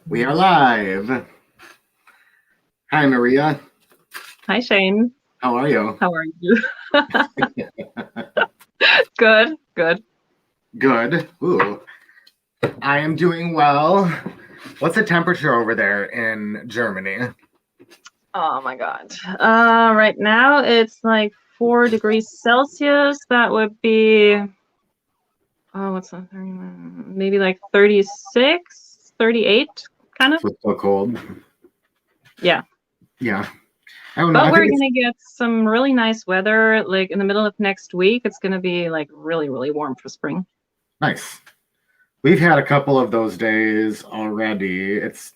We are live. Hi, Maria. Hi, Shane. How are you? How are you? Good, good. Good. Ooh. I am doing well. What's the temperature over there in Germany? Oh my God. Right now it's like 4 degrees Celsius. That would be, what's that? Maybe like 36, 38, kind of. It's so cold. Yeah. Yeah. I don't know. But I we're think it's gonna get some really nice weather. Like in the middle of next week, it's gonna be like really, really warm for spring. nice. We've had a couple of those days already. It's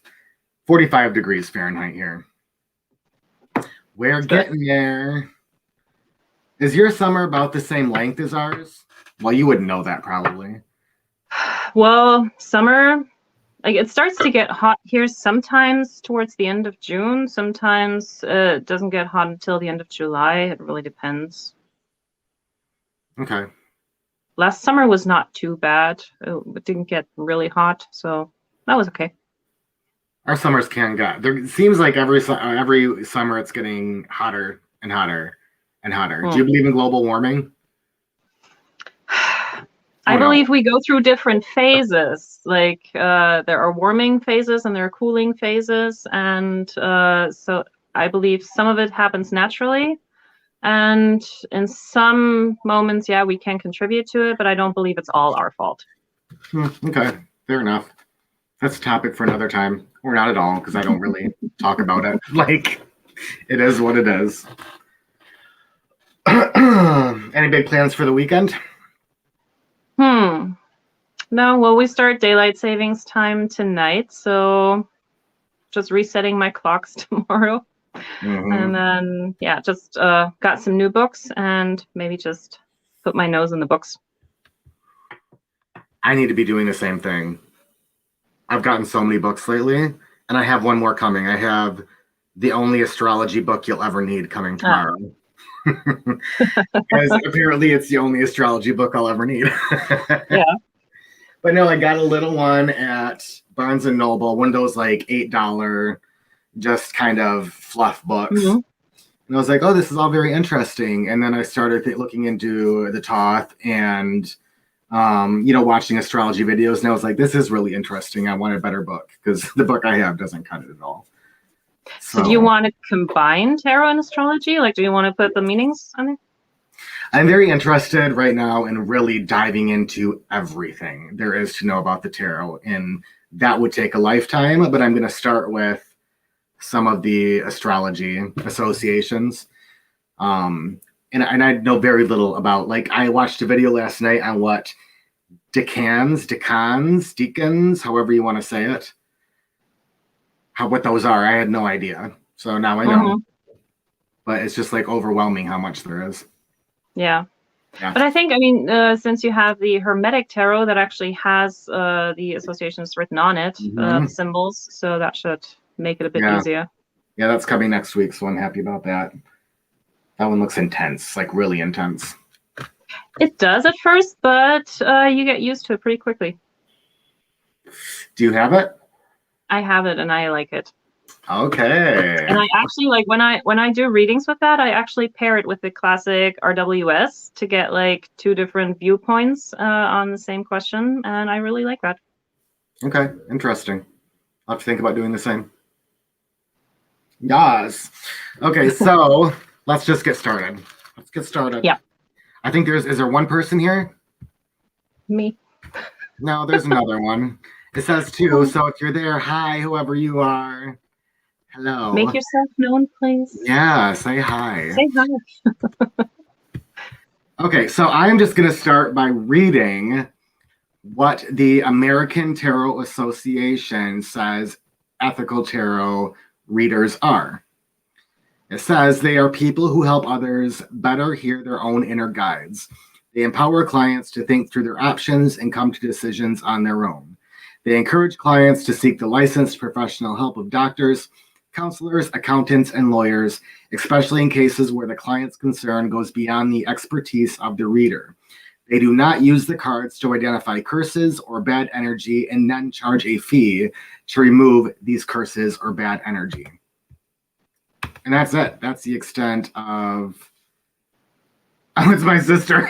45 degrees Fahrenheit here. We're It's good. getting there. Is your summer about the same length as ours? Well, you wouldn't know that probably. Well, summer, like it starts to get hot here sometimes towards the end of June. Sometimes it doesn't get hot until the end of July. It really depends. Okay. Last summer was not too bad. It didn't get really hot, so that was okay. Our summers can get there. It seems like every summer it's getting hotter and hotter and hotter. Do Hmm. you believe in global warming? I Oh no. believe we go through different phases. Like there are warming phases and there are cooling phases, and so I believe some of it happens naturally. And in some moments, yeah, we can contribute to it, but I don't believe it's all our fault. Okay, fair enough. That's a topic for another time, or not at all, because I don't really talk about it. Like, it is what it is. Any big plans for the weekend? No, well, we start daylight savings time tonight, so just resetting my clocks tomorrow. And Mm-hmm. then, yeah, just got some new books and maybe just put my nose in the books. I need to be doing the same thing. I've gotten so many books lately, and I have one more coming. I have the only astrology book you'll ever need coming Ah, tomorrow. Because apparently it's the only astrology book I'll ever need. yeah. But no, I got a little one at Barnes and Noble, one of those like $8 just kind of fluff books. Hmm. And I was like, oh, this is all very interesting. And then I started looking into the Thoth and, watching astrology videos. And I was like, this is really interesting. I want a better book because the book I have doesn't cut it at all. So do you So want to combine tarot and astrology? Like, do you want to put the meanings on it? I'm very interested right now in really diving into everything there is to know about the tarot. And that would take a lifetime, but I'm going to start with some of the astrology associations. And I know very little about, like, I watched a video last night on what deacons, however you want to say it, what those are. I had no idea. So now I know. Hmm. But it's just like overwhelming how much there is. Yeah. Yeah. But I think, I mean, since you have the Hermetic Tarot that actually has the associations written on it, Mm-hmm. the symbols, so that should make it a bit Yeah. easier. Yeah, that's coming next week, so I'm happy about that. That one looks intense, like really intense. It does at first, but you get used to it pretty quickly. Do you have it? I have it and I like it. Okay. And I actually like when I do readings with that, I actually pair it with the classic RWS to get like two different viewpoints on the same question, and I really like that. Okay, interesting. I'll have to think about doing the same. Yes. Okay, so let's just get started. Let's get started. Yeah. I think is there one person here? Me. No, there's another one. It says two, so if you're there, hi, whoever you are. Hello. Make yourself known, please. Yeah, say hi. Say hi. Okay, so I'm just going to start by reading what the American Tarot Association says ethical tarot readers are. It says they are people who help others better hear their own inner guides. They empower clients to think through their options and come to decisions on their own. They encourage clients to seek the licensed professional help of doctors, counselors, accountants, and lawyers, especially in cases where the client's concern goes beyond the expertise of the reader. They do not use the cards to identify curses or bad energy and then charge a fee to remove these curses or bad energy. And that's it. That's the extent of. Oh, it's my sister.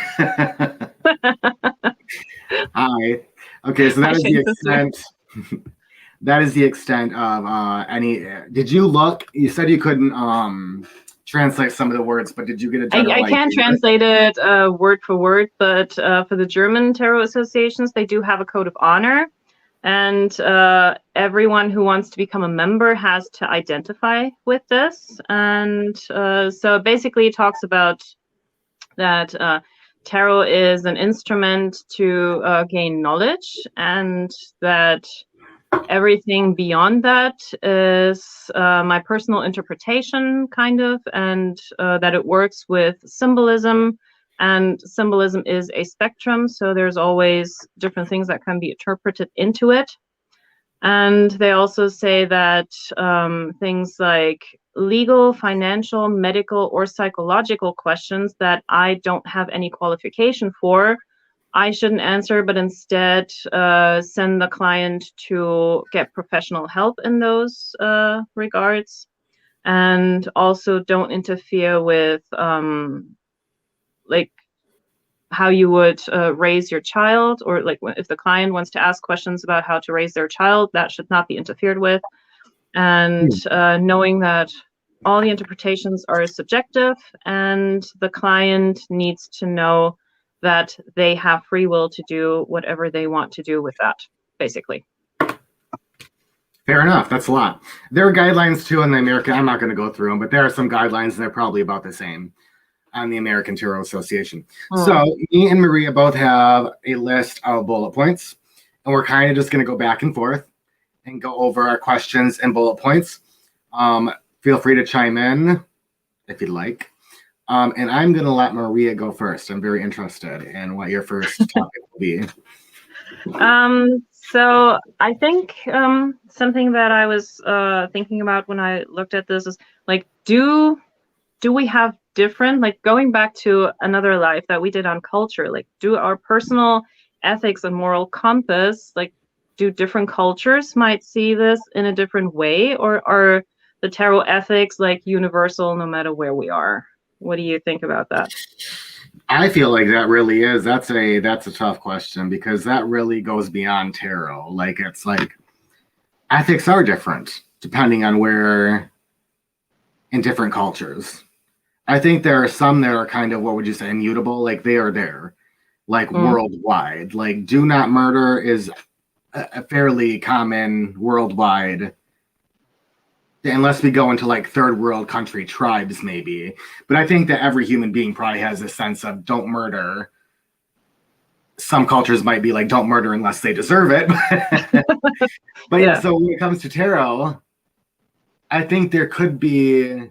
Hi. Okay, so that is the extent. That is the extent of any. Did you look? You said you couldn't translate some of the words, but did you get a general I can't idea? translate it word for word, but for the German tarot associations, they do have a code of honor, and everyone who wants to become a member has to identify with this. And so basically, it talks about that tarot is an instrument to gain knowledge, and that everything beyond that is my personal interpretation, kind of, and that it works with symbolism. And symbolism is a spectrum, so there's always different things that can be interpreted into it. And they also say that things like legal, financial, medical, or psychological questions that I don't have any qualification for, I shouldn't answer, but instead send the client to get professional help in those regards. And also don't interfere with like how you would raise your child, or like if the client wants to ask questions about how to raise their child, that should not be interfered with. And knowing that all the interpretations are subjective, and the client needs to know that they have free will to do whatever they want to do with that, basically. Fair enough. That's a lot. There are guidelines too in the American. I'm not going to go through them, but there are some guidelines, and they're probably about the same on the American Tarot Association. So me and Maria both have a list of bullet points, and we're kind of just going to go back and forth and go over our questions and bullet points. Feel free to chime in if you'd like. And I'm going to let Maria go first. I'm very interested in what your first topic will be. So I think something that I was thinking about when I looked at this is like, do we have different, like going back to another life that we did on culture, like do our personal ethics and moral compass, like do different cultures might see this in a different way, or are the tarot ethics like universal no matter where we are? What do you think about that? I feel like that really is. That's a tough question, because that really goes beyond tarot. Like, it's like ethics are different depending on where in different cultures. I think there are some that are kind of, what would you say, immutable? Like they are there, like worldwide. Like do not murder is a fairly common worldwide, unless we go into like third world country tribes maybe. But I think that every human being probably has a sense of don't murder. Some cultures might be like don't murder unless they deserve it. But yeah, so when it comes to tarot, I think there could be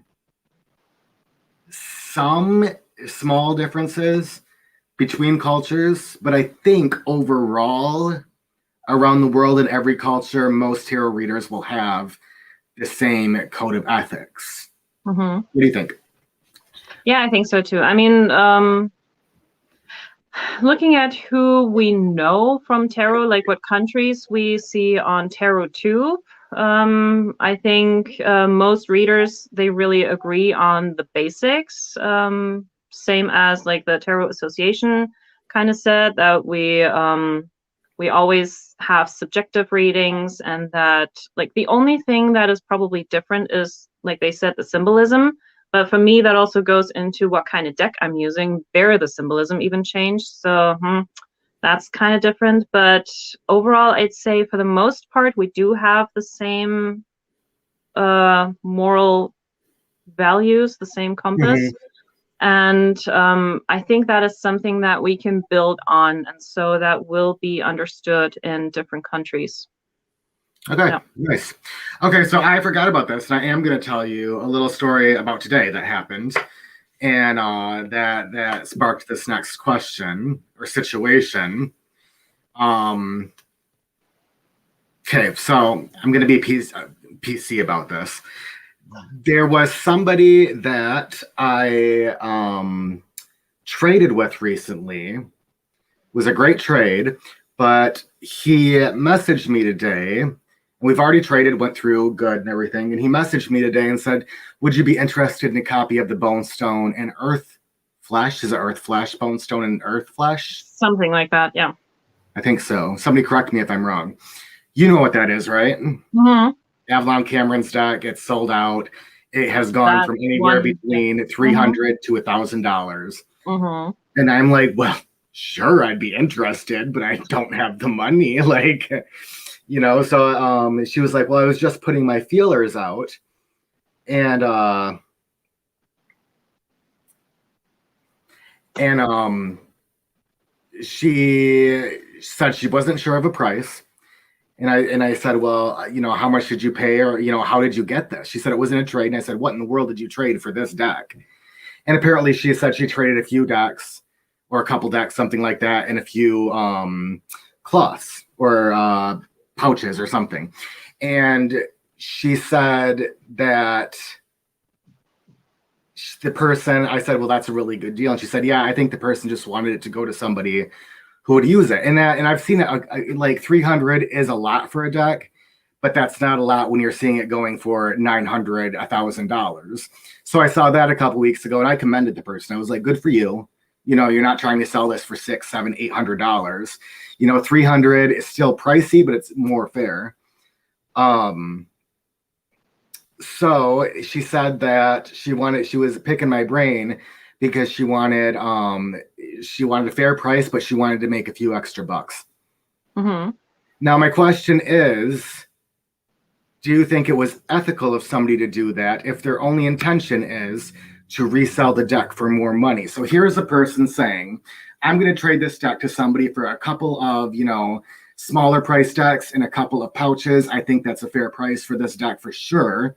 some small differences between cultures, but I think overall around the world in every culture, most tarot readers will have the same code of ethics. What do you think? Yeah, I think so too. I mean, looking at who we know from tarot, like what countries we see on TarotTube, I think most readers, they really agree on the basics. Same as like the Tarot Association kind of said, that we always have subjective readings, and that like the only thing that is probably different is, like they said, the symbolism. But for me, that also goes into what kind of deck I'm using. There, the symbolism even changed. So that's kind of different. But overall, I'd say for the most part, we do have the same moral values, the same compass. And I think that is something that we can build on. And so that will be understood in different countries. Okay, nice. Okay, so I forgot about this, and I am going to tell you a little story about today that happened, and that sparked this next question or situation. Okay, so I'm going to be PC about this. There was somebody that I traded with recently, was a great trade, but he messaged me today. We've already traded, went through good and everything. And he messaged me today and said, would you be interested in a copy of the Bone Stone and Earth Flesh? Is it Earth Flesh, Bone Stone and Earth Flesh? Something like that, yeah. I think so. Somebody correct me if I'm wrong. You know what that is, right? Mm-hmm. Avalon Cameron's deck, it's sold out. It has gone from anywhere between $300 to $1,000. Mm-hmm. And I'm like, well, sure, I'd be interested, but I don't have the money. Like, you know, so she was like, well, I was just putting my feelers out. And she said she wasn't sure of a price. And I said, well, you know, how much did you pay? Or, you know, how did you get this? She said it wasn't a trade. And I said, what in the world did you trade for this deck? And apparently she said she traded a few decks or a couple decks, something like that, and a few cloths or pouches or something. And she said that the person, I said, well, that's a really good deal. And she said, yeah, I think the person just wanted it to go to somebody who would use it. And I've seen it, like 300 is a lot for a deck, but that's not a lot when you're seeing it going for $900, $1,000. So I saw that a couple weeks ago and I commended the person. I was like, good for you. You know, you're not trying to sell this for $600, $700, $800. You know, 300 is still pricey, but it's more fair. So she said that she was picking my brain because she wanted a fair price, but she wanted to make a few extra bucks. Mm-hmm. Now, my question is, do you think it was ethical of somebody to do that if their only intention is to resell the deck for more money? So here's a person saying, I'm going to trade this deck to somebody for a couple of, you know, smaller price decks and a couple of pouches. I think that's a fair price for this deck for sure.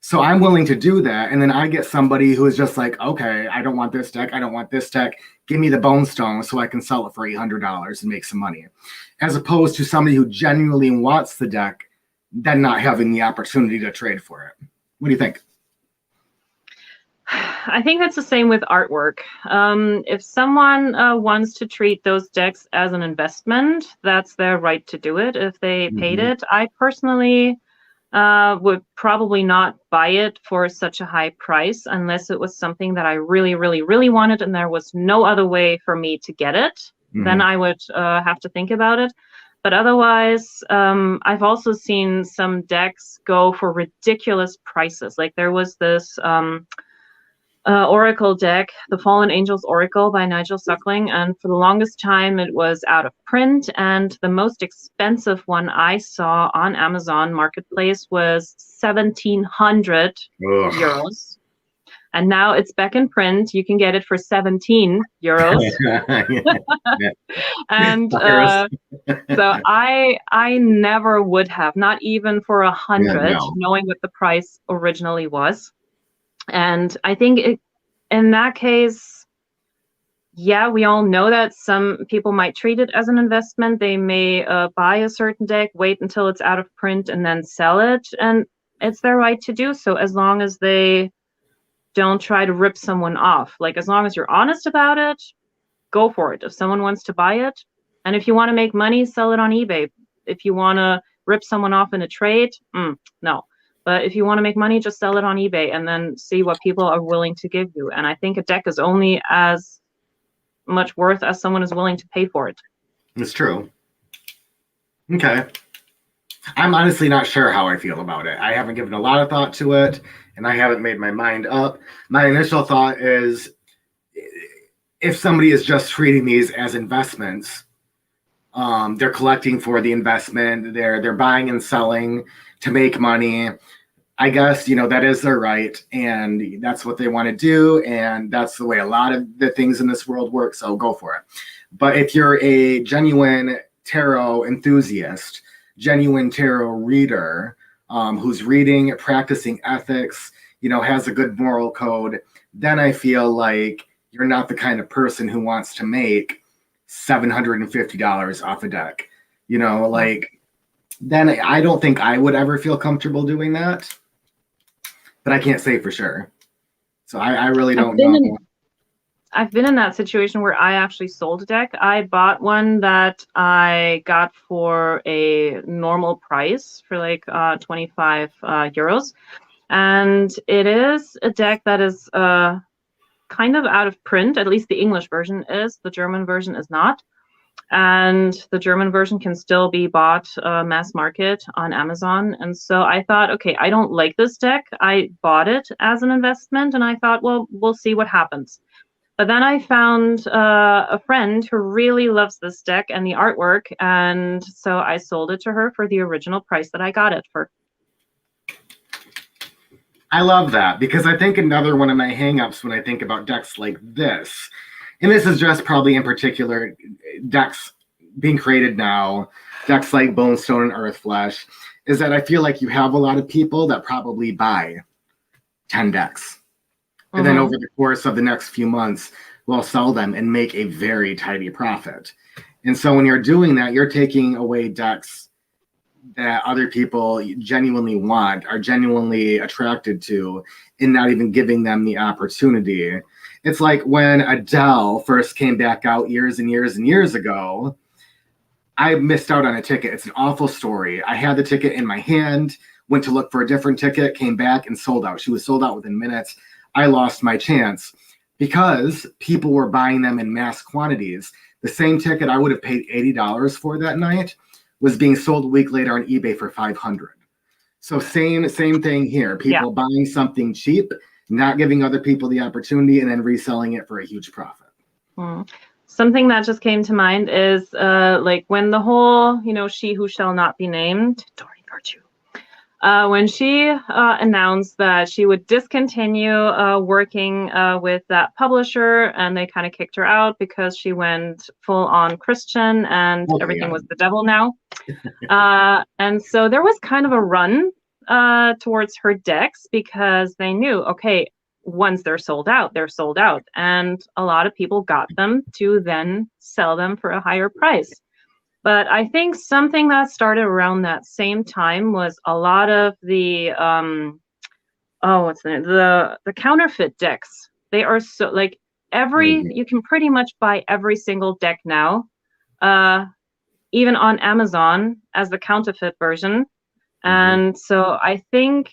So I'm willing to do that. And then I get somebody who is just like, okay, I don't want this deck. I don't want this deck. Give me the Bone Stone so I can sell it for $800 and make some money. As opposed to somebody who genuinely wants the deck, then not having the opportunity to trade for it. What do you think? I think that's the same with artwork. If someone wants to treat those decks as an investment, that's their right to do it if they paid it. I personally would probably not buy it for such a high price unless it was something that I really, really, really wanted and there was no other way for me to get it. Then I would have to think about it. But otherwise, I've also seen some decks go for ridiculous prices. Like there was this Oracle deck, the Fallen Angels Oracle by Nigel Suckling, and for the longest time it was out of print, and the most expensive one I saw on Amazon Marketplace was 1,700 euros. And now it's back in print. You can get it for 17 euros. And so I never would have, not even for 100, knowing what the price originally was. And I think in that case, yeah, we all know that some people might treat it as an investment. They may buy a certain deck, wait until it's out of print, and then sell it. And it's their right to do so as long as they don't try to rip someone off. Like, as long as you're honest about it, go for it. If someone wants to buy it, and if you want to make money, sell it on eBay. If you want to rip someone off in a trade, no. But if you want to make money, just sell it on eBay and then see what people are willing to give you. And I think a deck is only as much worth as someone is willing to pay for it. It's true. Okay. I'm honestly not sure how I feel about it. I haven't given a lot of thought to it, and I haven't made my mind up. My initial thought is, if somebody is just treating these as investments, they're collecting for the investment, they're buying and selling to make money, I guess, you know, that is their right, and that's what they want to do, and that's the way a lot of the things in this world work, so go for it. But if you're a genuine tarot enthusiast, genuine tarot reader, who's reading, practicing ethics, you know, has a good moral code, then I feel like you're not the kind of person who wants to make $750 off a deck. You know, like, then I don't think I would ever feel comfortable doing that. But I can't say for sure. So I really don't know. I've been in that situation where I actually sold a deck. I bought one that I got for a normal price for like 25 euros. And it is a deck that is kind of out of print. At least the English version is. The German version is not. And the German version can still be bought mass market on Amazon. And so I thought, okay, I don't like this deck. I bought it as an investment, and I thought, well, we'll see what happens. But then I found a friend who really loves this deck and the artwork, and so I sold it to her for the original price that I got it for. I love that, because I think another one of my hangups when I think about decks like this, and this is just probably in particular decks being created now, decks like Bone Stone and Earthflesh, is that I feel like you have a lot of people that probably buy 10 decks. And then over the course of the next few months, we'll sell them and make a very tidy profit. And so when you're doing that, you're taking away decks that other people genuinely want, are genuinely attracted to, and not even giving them the opportunity. It's like when Adele first came back out years and years and years ago, I missed out on a ticket. It's an awful story. I had the ticket in my hand, went to look for a different ticket, came back and sold out. She was sold out within minutes. I lost my chance because people were buying them in mass quantities. The same ticket I would have paid $80 for that night was being sold a week later on eBay for $500. So same thing here. People buying something cheap, not giving other people the opportunity, and then reselling it for a huge profit. Something that just came to mind is like when the whole, she who shall not be named, Doreen Virtue, when she announced that she would discontinue working with that publisher, and they kind of kicked her out because she went full on Christian and everything was the devil now. And so there was kind of a run towards her decks because they knew, okay, once they're sold out, they're sold out. And a lot of people got them to then sell them for a higher price. But I think something that started around that same time was a lot of the the counterfeit decks. They are so like you can pretty much buy every single deck now, even on Amazon as the counterfeit version. And so I think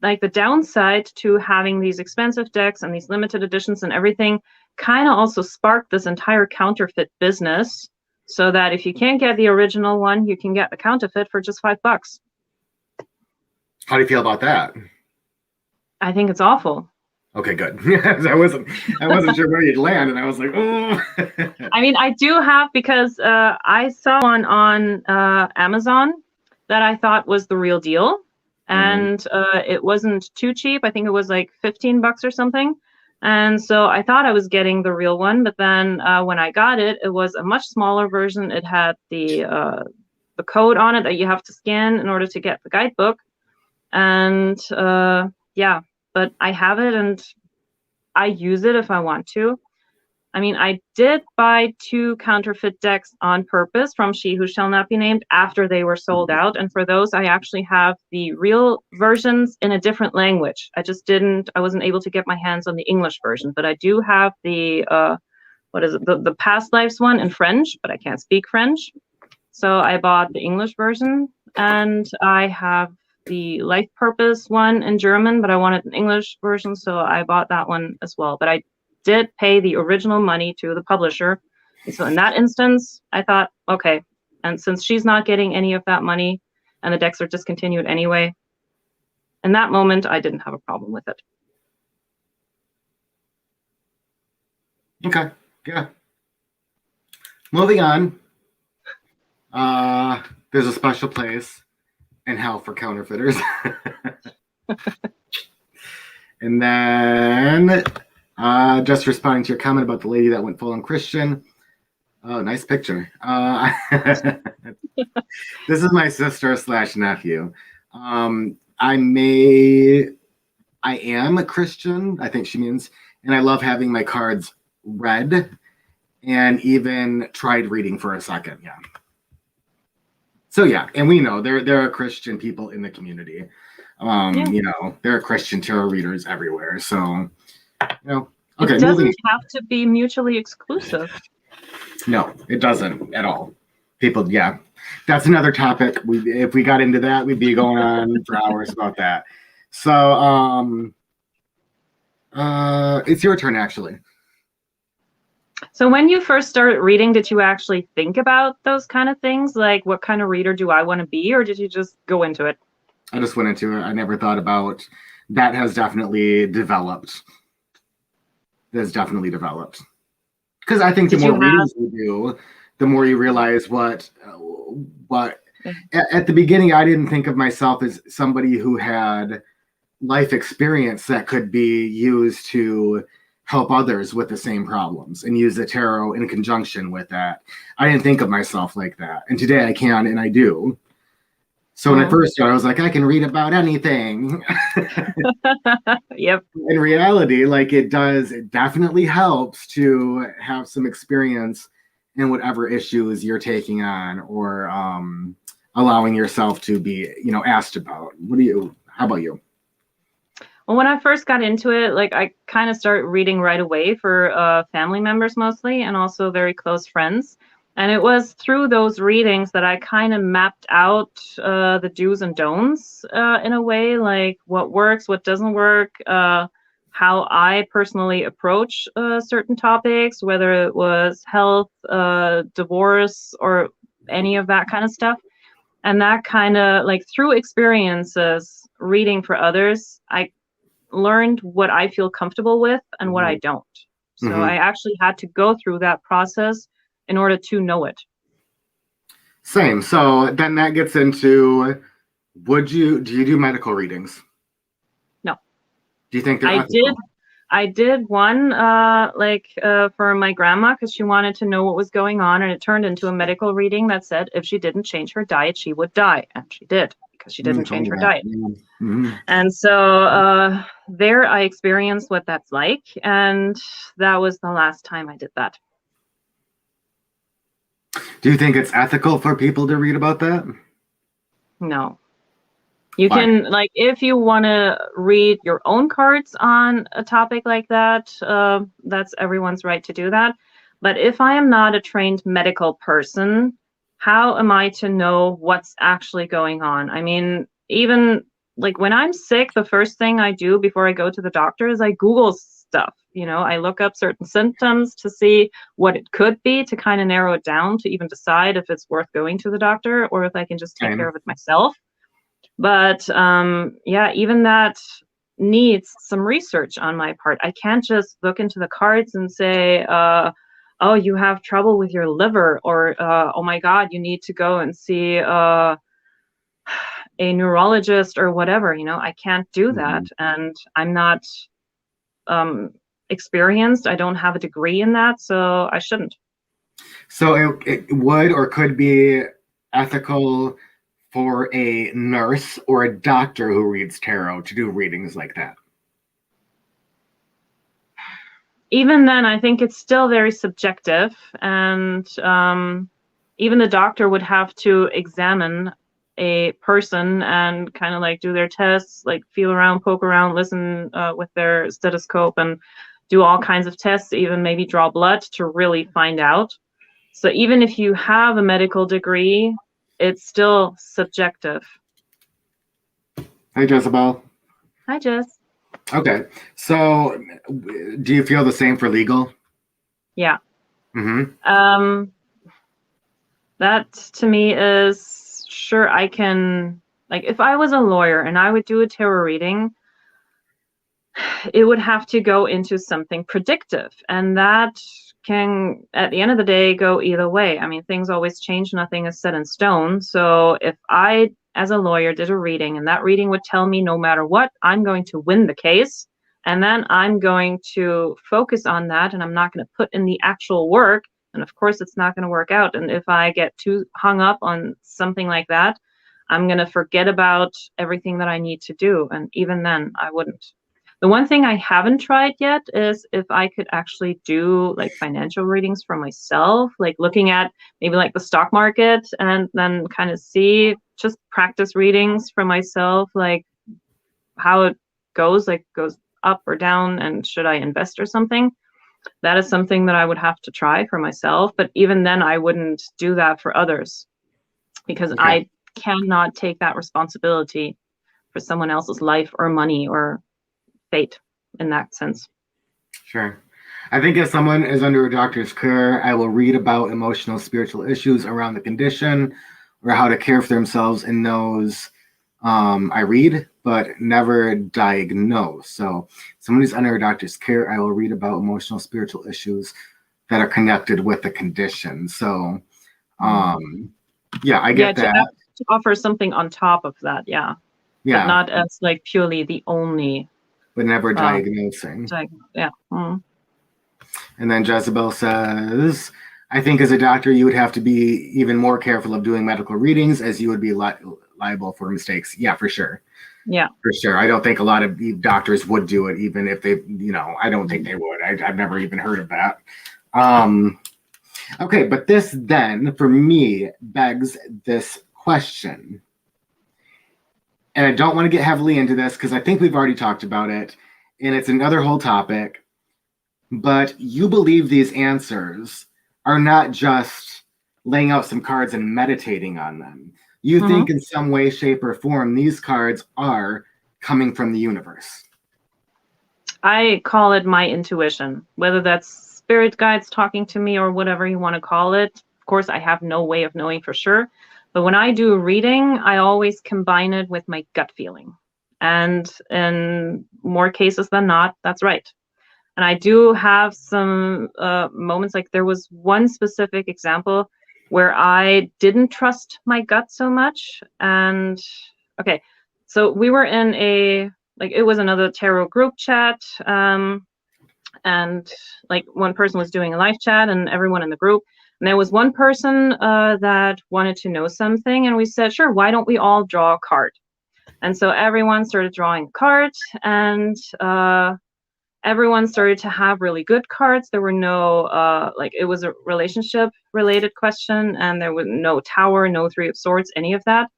like the downside to having these expensive decks and these limited editions and everything kind of also sparked this entire counterfeit business. So that if you can't get the original one, you can get the counterfeit for just $5. How do you feel about that? I think it's awful. Okay, good. I wasn't sure where you'd land, and I was like, oh. I mean, I do have, because I saw one on Amazon that I thought was the real deal, and it wasn't too cheap. I think it was like $15 or something. And so I thought I was getting the real one, but then when I got it, it was a much smaller version. It had the code on it that you have to scan in order to get the guidebook. And but I have it and I use it if I want to. I mean, I did buy 2 counterfeit decks on purpose from She Who Shall Not Be Named after they were sold out. And for those, I actually have the real versions in a different language. I wasn't able to get my hands on the English version, but I do have the, the Past Lives one in French, but I can't speak French. So I bought the English version, and I have the Life Purpose one in German, but I wanted an English version, so I bought that one as well. But I did pay the original money to the publisher. And so in that instance, I thought, okay, and since she's not getting any of that money and the decks are discontinued anyway, in that moment, I didn't have a problem with it. Okay, yeah. Moving on. There's a special place in hell for counterfeiters. And then just responding to your comment about the lady that went full on Christian. Oh, nice picture. This is my sister / nephew. I am a Christian, I think she means, and I love having my cards read, and even tried reading for a second. Yeah. So yeah, and we know there are Christian people in the community. There are Christian tarot readers everywhere. So, Okay, It moving. doesn't have to be mutually exclusive. No, it doesn't at all. People, yeah, that's another topic. If we got into that, we'd be going on for hours about that. So, it's your turn actually. So when you first started reading, did you actually think about those kind of things? Like, what kind of reader do I want to be? Or did you just go into it? I just went into it. I never thought about that. Has definitely developed. That's definitely developed. Because I think the Did more you have, readings you do, the more you realize what. yeah. At the beginning, I didn't think of myself as somebody who had life experience that could be used to help others with the same problems and use the tarot in conjunction with that. I didn't think of myself like that. And today I can and I do. So when I first started, I was like, I can read about anything. Yep. In reality, like it definitely helps to have some experience in whatever issues you're taking on or allowing yourself to be, asked about. How about you? Well, when I first got into it, like I kind of started reading right away for family members mostly, and also very close friends. And it was through those readings that I kind of mapped out the do's and don'ts in a way, like what works, what doesn't work, how I personally approach certain topics, whether it was health, divorce, or any of that kind of stuff. And that kind of like through experiences, reading for others, I learned what I feel comfortable with and what I don't. So Mhm. I actually had to go through that process in order to know it. Same. So then that gets into do you do medical readings? No, Do you think they're I did. ethical? I did one for my grandma because she wanted to know what was going on, and it turned into a medical reading that said if she didn't change her diet, she would die, and she did because she didn't Told change me her that. diet. Yeah. Mhm. And so there I experienced what that's like, and that was the last time I did that. Do you think it's ethical for people to read about that? No. You Why? can, like, if you want to read your own cards on a topic like that, that's everyone's right to do that. But if I am not a trained medical person, how am I to know what's actually going on? I mean, even like when I'm sick, the first thing I do before I go to the doctor is I Google stuff. I look up certain symptoms to see what it could be to kind of narrow it down to even decide if it's worth going to the doctor or if I can just take care Same. of it myself. But yeah, even that needs some research on my part. I can't just look into the cards and say, oh, you have trouble with your liver, or oh my God, you need to go and see a neurologist or whatever. I can't do that. Mhm. And I'm not experienced. I don't have a degree in that, so I shouldn't. So it would or could be ethical for a nurse or a doctor who reads tarot to do readings like that. Even then, I think it's still very subjective, and even the doctor would have to examine a person and kind of like do their tests, like feel around, poke around, listen with their stethoscope, and do all kinds of tests, even maybe draw blood to really find out. So even if you have a medical degree, it's still subjective. Hey, Jezebel. Hi, Jess. Okay. So do you feel the same for legal? Yeah. Mm-hmm. That to me is sure I can, like, if I was a lawyer and I would do a tarot reading, it would have to go into something predictive. And that can, at the end of the day, go either way. I mean, things always change, nothing is set in stone. So if I, as a lawyer, did a reading and that reading would tell me no matter what, I'm going to win the case. And then I'm going to focus on that and I'm not going to put in the actual work. And of course, it's not going to work out. And if I get too hung up on something like that, I'm going to forget about everything that I need to do. And even then, I wouldn't. The one thing I haven't tried yet is if I could actually do like financial readings for myself, like looking at maybe like the stock market and then kind of see, just practice readings for myself, like how it goes, like goes up or down, and should I invest or something. That is something that I would have to try for myself. But even then, I wouldn't do that for others because Okay. I cannot take that responsibility for someone else's life or money or fate in that sense. Sure. I think if someone is under a doctor's care, I will read about emotional, spiritual issues around the condition or how to care for themselves in those. I read, but never diagnose. So, someone who's under a doctor's care, I will read about emotional, spiritual issues that are connected with the condition. So, yeah, I get that. To offer something on top of that, yeah. But not as like purely the only. But never diagnosing. Yeah. Mm. And then Jezebel says, I think as a doctor, you would have to be even more careful of doing medical readings as you would be liable for mistakes. Yeah, for sure. Yeah. For sure. I don't think a lot of doctors would do it, even if they, I don't think they would. I've never even heard of that. Okay, but this then, for me, begs this question. And I don't want to get heavily into this because I think we've already talked about it, and it's another whole topic. But you believe these answers are not just laying out some cards and meditating on them. You think in some way, shape, or form, these cards are coming from the universe. I call it my intuition, whether that's spirit guides talking to me or whatever you want to call it. Of course, I have no way of knowing for sure. But when I do a reading, I always combine it with my gut feeling. And in more cases than not, that's right. And I do have some moments, like there was one specific example where I didn't trust my gut so much. And okay, so we were in it was another tarot group chat. And like one person was doing a live chat and everyone in the group. And there was one person that wanted to know something. And we said, sure, why don't we all draw a card? And so everyone started drawing a card, and everyone started to have really good cards. There were no, it was a relationship related question, and there was no Tower, no Three of Swords, any of that.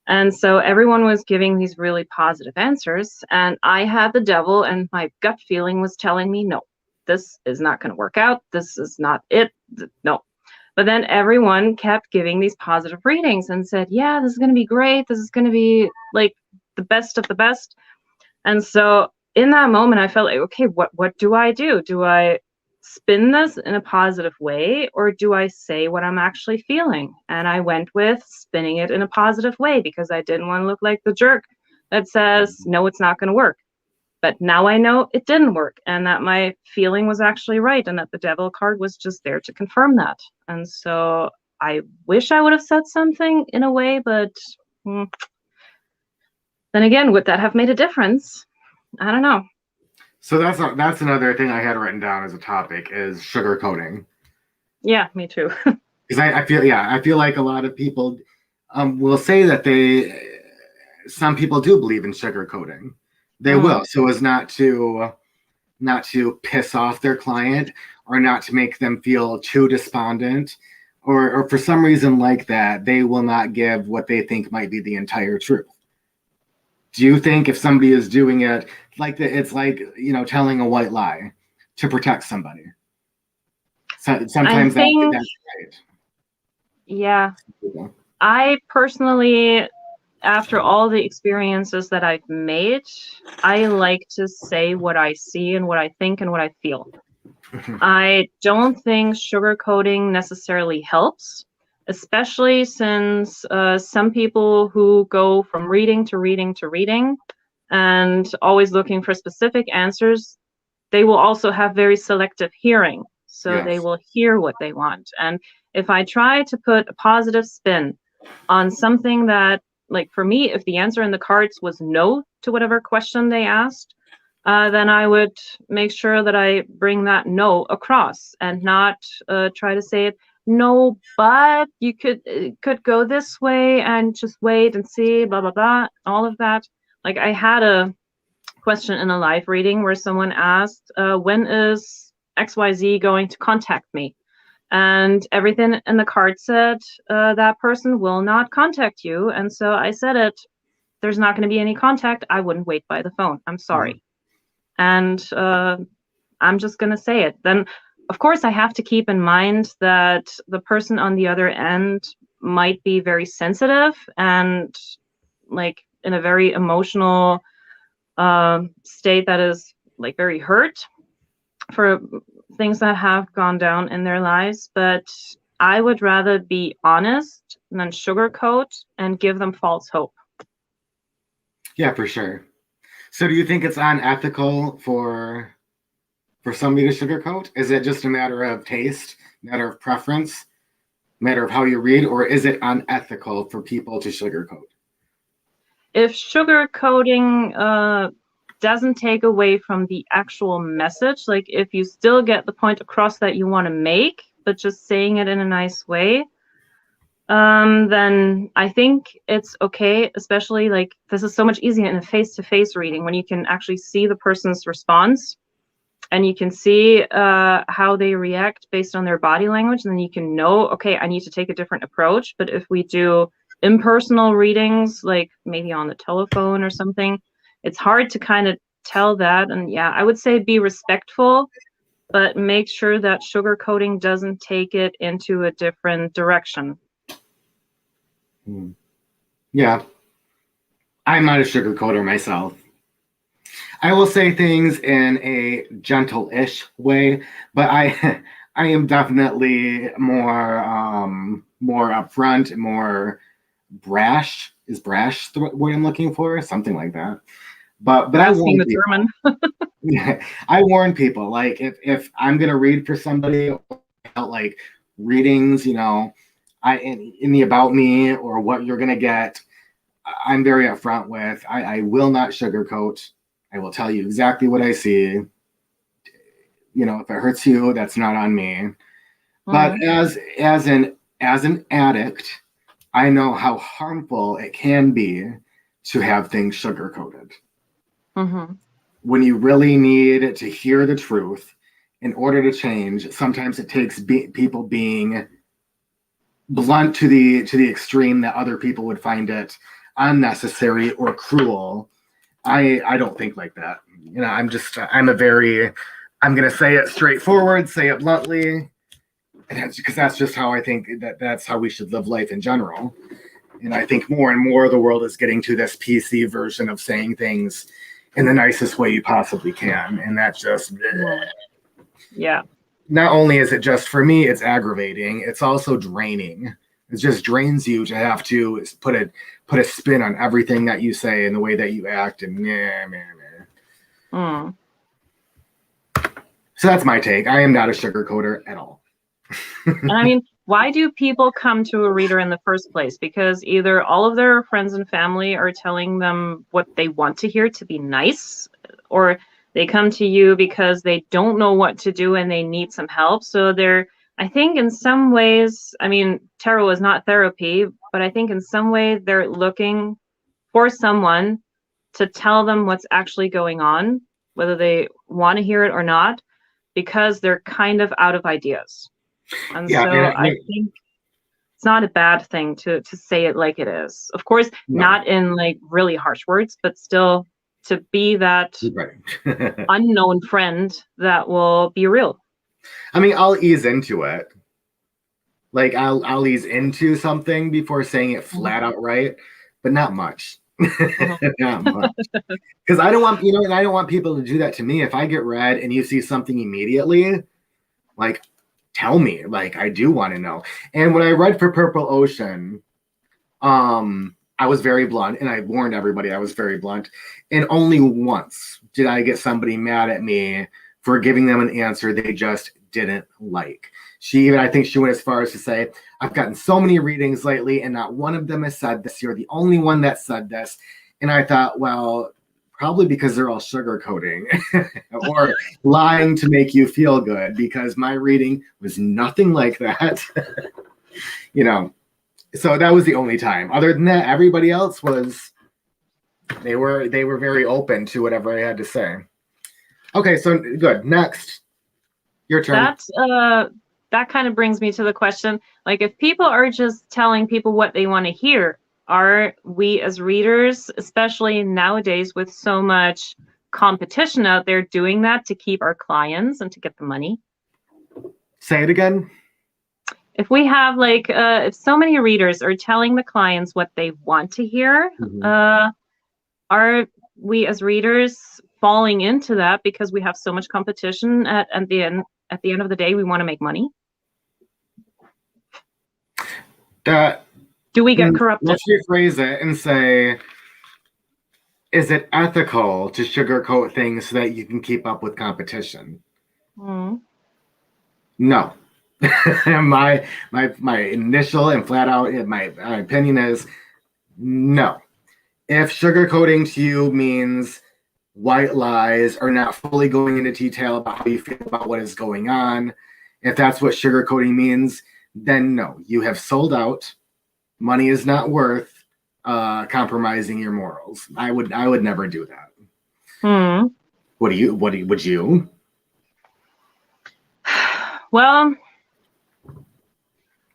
And so everyone was giving these really positive answers. And I had the Devil, and my gut feeling was telling me, no, this is not going to work out. This is not it. No. But then everyone kept giving these positive readings and said, yeah, this is going to be great. This is going to be like the best of the best. And so in that moment, I felt like, okay, what do I do? Do I spin this in a positive way, or do I say what I'm actually feeling? And I went with spinning it in a positive way because I didn't want to look like the jerk that says, no, it's not going to work. But now I know it didn't work, and that my feeling was actually right, and that the Devil card was just there to confirm that. And so I wish I would have said something in a way, but then again, would that have made a difference? I don't know. So that's another thing I had written down as a topic is sugarcoating. Yeah, me too. Because I feel like a lot of people will say that some people do believe in sugarcoating. They will, so as not to piss off their client or not to make them feel too despondent, or for some reason like that, they will not give what they think might be the entire truth. Do you think if somebody is doing it like that, it's like, telling a white lie to protect somebody? So, sometimes that's right. Yeah. I personally, after all the experiences that I've made, I like to say what I see and what I think and what I feel. I don't think sugarcoating necessarily helps, especially since some people who go from reading to reading to reading and always looking for specific answers, they will also have very selective hearing. So They will hear what they want. And if I try to put a positive spin on something that, like for me, if the answer in the cards was no to whatever question they asked, then I would make sure that I bring that no across and not try to say it, no, but you could go this way and just wait and see, blah, blah, blah, all of that. Like I had a question in a live reading where someone asked, when is XYZ going to contact me? And everything in the card said, that person will not contact you. And so I said there's not going to be any contact. I wouldn't wait by the phone. I'm sorry. and I'm just going to say it. Then, of course, I have to keep in mind that the person on the other end might be very sensitive and like in a very emotional state that is like very hurt for things that have gone down in their lives. But I would rather be honest than sugarcoat and give them false hope. Yeah, for sure. So do you think it's unethical for somebody to sugarcoat? Is it just a matter of taste, matter of preference, matter of how you read, or is it unethical for people to sugarcoat? If sugarcoating doesn't take away from the actual message, like if you still get the point across that you want to make, but just saying it in a nice way, then I think it's okay, especially like this is so much easier in a face-to-face reading when you can actually see the person's response and you can see how they react based on their body language, and then you can know, okay, I need to take a different approach. But if we do impersonal readings, like maybe on the telephone or something, it's hard to kind of tell that. And yeah, I would say be respectful, but make sure that sugarcoating doesn't take it into a different direction. Yeah. I'm not a sugarcoater myself. I will say things in a gentle-ish way, but I I am definitely more upfront, more brash. Is brash the word I'm looking for? Something like that. But I Asking warn the people. German. I warn people. Like if I'm gonna read for somebody, like readings, I in the about me or what you're gonna get, I'm very upfront with. I will not sugarcoat. I will tell you exactly what I see. If it hurts you, that's not on me. But as an addict, I know how harmful it can be to have things sugarcoated. When you really need to hear the truth in order to change, sometimes it takes people being blunt to the extreme that other people would find it unnecessary or cruel. I don't think like that. I'm gonna say it straightforward, say it bluntly, and that's just how I think that's how we should live life in general. And I think more and more the world is getting to this PC version of saying things in the nicest way you possibly can, and that's just yeah. Not only is it just for me, it's aggravating. It's also draining. It just drains you to have to put a spin on everything that you say and the way that you act, and So that's my take. I am not a sugarcoater at all. I mean, why do people come to a reader in the first place? Because either all of their friends and family are telling them what they want to hear to be nice, or they come to you because they don't know what to do and they need some help. So I think in some ways, I mean, tarot is not therapy, but I think in some way they're looking for someone to tell them what's actually going on, whether they want to hear it or not, because they're kind of out of ideas. And so I think it's not a bad thing to say it like it is. Of course, not in like really harsh words, but still to be that unknown friend that will be real. I mean, I'll ease into it. Like I'll ease into something before saying it flat out right, but not much. Not much. Because I don't want people to do that to me. If I get read and you see something immediately, like tell me. Like I do want to know. And when I read for Purple Ocean, I was very blunt, and I warned everybody I was very blunt. And only once did I get somebody mad at me for giving them an answer they just didn't like. I think she went as far as to say, I've gotten so many readings lately, and not one of them has said this. You're the only one that said this. And I thought, well, probably because they're all sugarcoating or lying to make you feel good, because my reading was nothing like that. So that was the only time. Other than that, everybody else they were very open to whatever I had to say. Okay, so good. Next, your turn. That kind of brings me to the question, like if people are just telling people what they want to hear, are we as readers, especially nowadays with so much competition out there doing that to keep our clients and to get the money. Say it again. If we have like, if so many readers are telling the clients what they want to hear, are we as readers falling into that because we have so much competition at the end of the day, we want to make money? Do we get corrupted? Let's rephrase it and say, is it ethical to sugarcoat things so that you can keep up with competition? No. my initial and flat out my opinion is no. If sugarcoating to you means white lies or not fully going into detail about how you feel about what is going on, if that's what sugarcoating means, then no, you have sold out. Money is not worth compromising your morals. I would never do that. Would you? Well,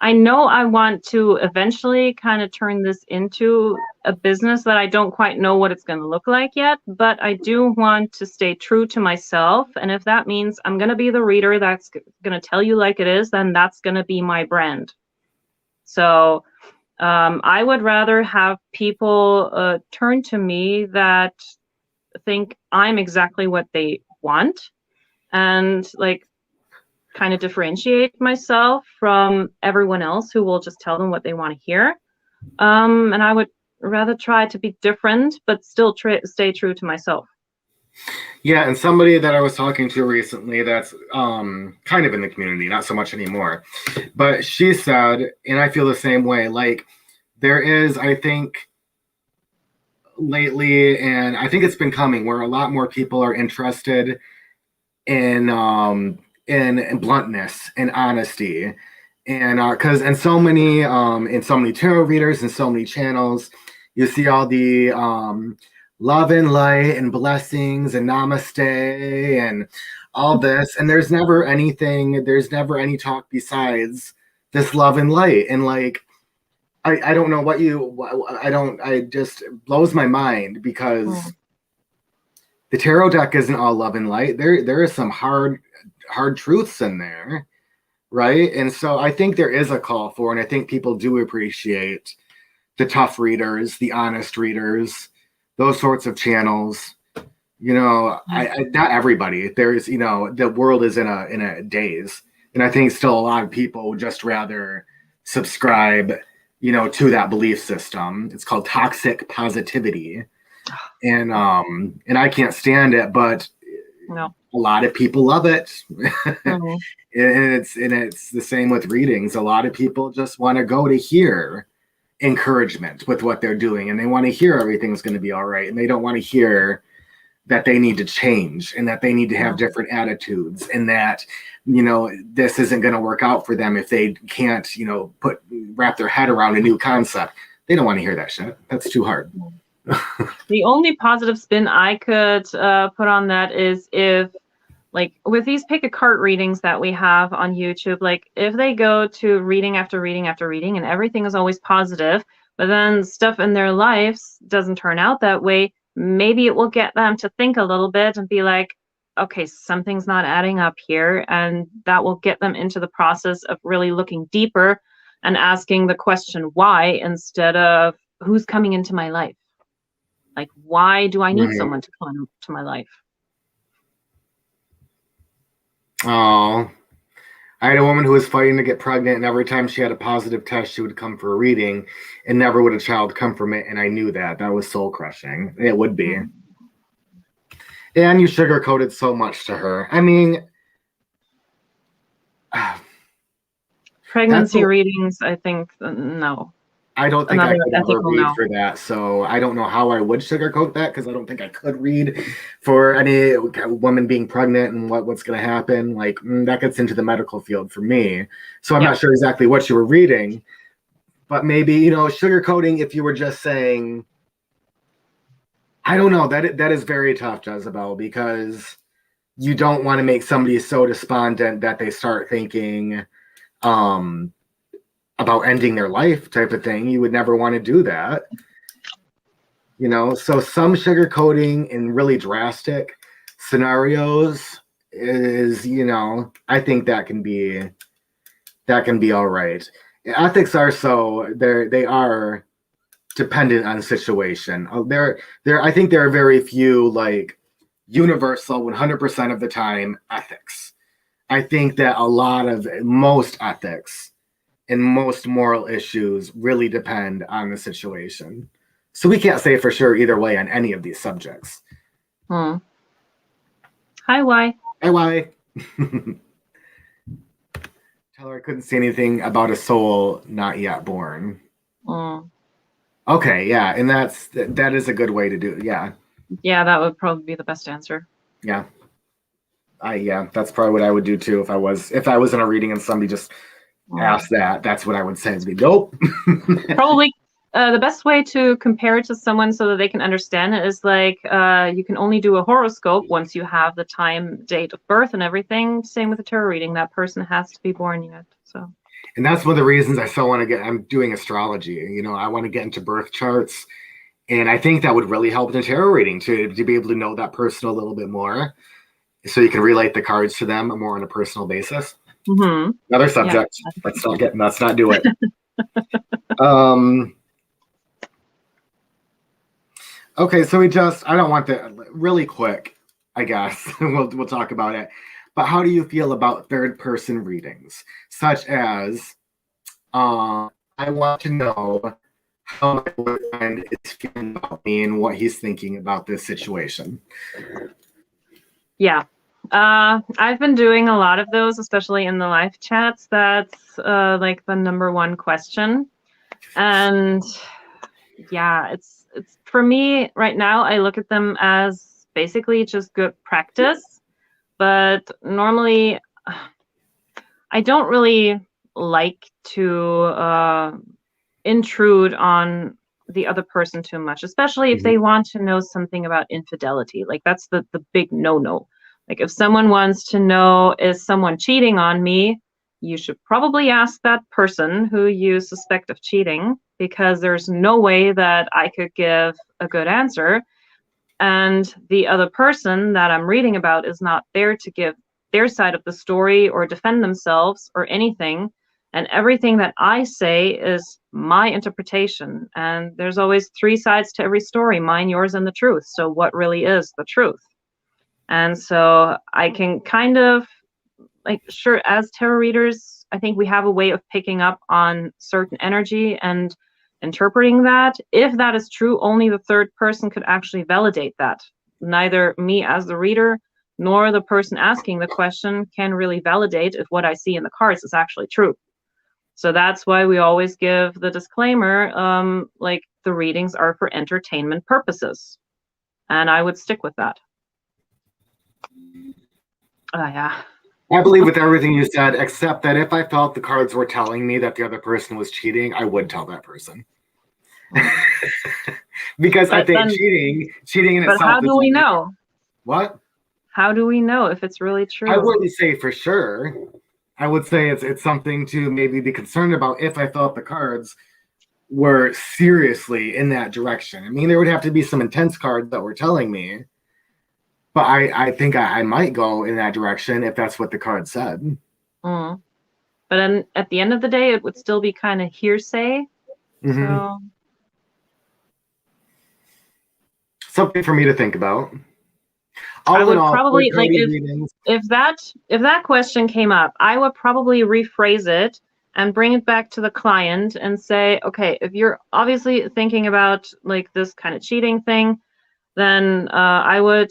I know I want to eventually kind of turn this into a business that I don't quite know what it's going to look like yet, but I do want to stay true to myself. And if that means I'm going to be the reader that's going to tell you like it is, then that's going to be my brand. So I would rather have people turn to me that think I'm exactly what they want, and like kind of differentiate myself from everyone else who will just tell them what they want to hear. And I would rather try to be different, but still stay true to myself. Yeah, and somebody that I was talking to recently that's kind of in the community, not so much anymore, but she said, and I feel the same way, like there is, I think, lately, and I think it's been coming, where a lot more people are interested in bluntness and honesty, and because in so many tarot readers and so many channels, you see all the love and light and blessings and namaste and all this, and there's never any talk besides this love and light. And like I don't know what I just blows my mind, because the tarot deck isn't all love and light. There is some hard truths in there, right? And so I think there is a call for, and I think people do appreciate the tough readers, the honest readers, those sorts of channels. You know, I not everybody. There's, you know, the world is in a daze, and I think still a lot of people would just rather subscribe, you know, to that belief system. It's called toxic positivity, and I can't stand it, but no. A lot of people love it. And it's the same with readings. A lot of people just want to go to hear encouragement with what they're doing, and they want to hear everything's going to be all right, and they don't want to hear that they need to change and that they need to have different attitudes, and that, you know, this isn't going to work out for them if they can't, you know, wrap their head around a new concept. They don't want to hear that shit. That's too hard. The only positive spin I could put on that is if, like, with these pick a card readings that we have on YouTube, like if they go to reading after reading after reading and everything is always positive, but then stuff in their lives doesn't turn out that way, maybe it will get them to think a little bit and be like, okay, something's not adding up here. And that will get them into the process of really looking deeper and asking the question why, instead of who's coming into my life. Like, why do I need someone to come into my life? Oh, I had a woman who was fighting to get pregnant, and every time she had a positive test, she would come for a reading, and never would a child come from it. And I knew that. That was soul crushing. It would be. And you sugarcoated so much to her. I mean, pregnancy readings, I think, no. I don't think I could ever read for that, so I don't know how I would sugarcoat that, because I don't think I could read for any woman being pregnant and what's going to happen. Like, that gets into the medical field for me, so I'm not sure exactly what you were reading, but maybe, you know, sugarcoating, if you were just saying, I don't know, that is very tough, Jezebel, because you don't want to make somebody so despondent that they start thinking about ending their life type of thing. You would never want to do that. So some sugarcoating in really drastic scenarios is, I think that can be all right. Ethics are they are dependent on situation. I think there are very few like universal 100% of the time ethics. I think that most ethics and most moral issues really depend on the situation. So we can't say for sure either way on any of these subjects. Hi, why? Hey, why? Tell her I couldn't see anything about a soul not yet born. Okay, yeah, and that is a good way to do it. Yeah. Yeah, that would probably be the best answer. Yeah. That's probably what I would do too if I was in a reading and somebody just asked that. That's what I would say. Nope. Probably the best way to compare it to someone so that they can understand it is like you can only do a horoscope once you have the time, date of birth, and everything. Same with a tarot reading. That person has to be born yet. So. And that's one of the reasons I still want to I'm doing astrology. I want to get into birth charts. And I think that would really help in a tarot reading to be able to know that person a little bit more. So you can relate the cards to them more on a personal basis. Mm-hmm. Another subject. Yeah. Let's not do it. Okay, so I don't want that really quick, I guess. We'll talk about it. But how do you feel about third person readings? Such as, I want to know how my boyfriend is feeling about me and what he's thinking about this situation. Yeah. I've been doing a lot of those, especially in the live chats. That's like the number one question. And yeah, it's for me right now, I look at them as basically just good practice. But normally, I don't really like to intrude on the other person too much, especially if they want to know something about infidelity. Like that's the big no-no. Like if someone wants to know, is someone cheating on me, you should probably ask that person who you suspect of cheating, because there's no way that I could give a good answer. And the other person that I'm reading about is not there to give their side of the story or defend themselves or anything. And everything that I say is my interpretation. And there's always three sides to every story, mine, yours, and the truth. So what really is the truth? And so I can kind of, like, sure, as tarot readers, I think we have a way of picking up on certain energy and interpreting that. If that is true, only the third person could actually validate that. Neither me as the reader nor the person asking the question can really validate if what I see in the cards is actually true. So that's why we always give the disclaimer, like the readings are for entertainment purposes. And I would stick with that. Yeah. I believe with everything you said, except that if I felt the cards were telling me that the other person was cheating, I would tell that person. Because I think cheating in itself. But how do we know? What? How do we know if it's really true? I wouldn't say for sure. I would say it's something to maybe be concerned about if I felt the cards were seriously in that direction. I mean, there would have to be some intense cards that were telling me. But I think I might go in that direction if that's what the card said. But then at the end of the day, it would still be kind of hearsay. So something for me to think about. I would probably, like, if that question came up, I would probably rephrase it and bring it back to the client and say, okay, if you're obviously thinking about like this kind of cheating thing, then I would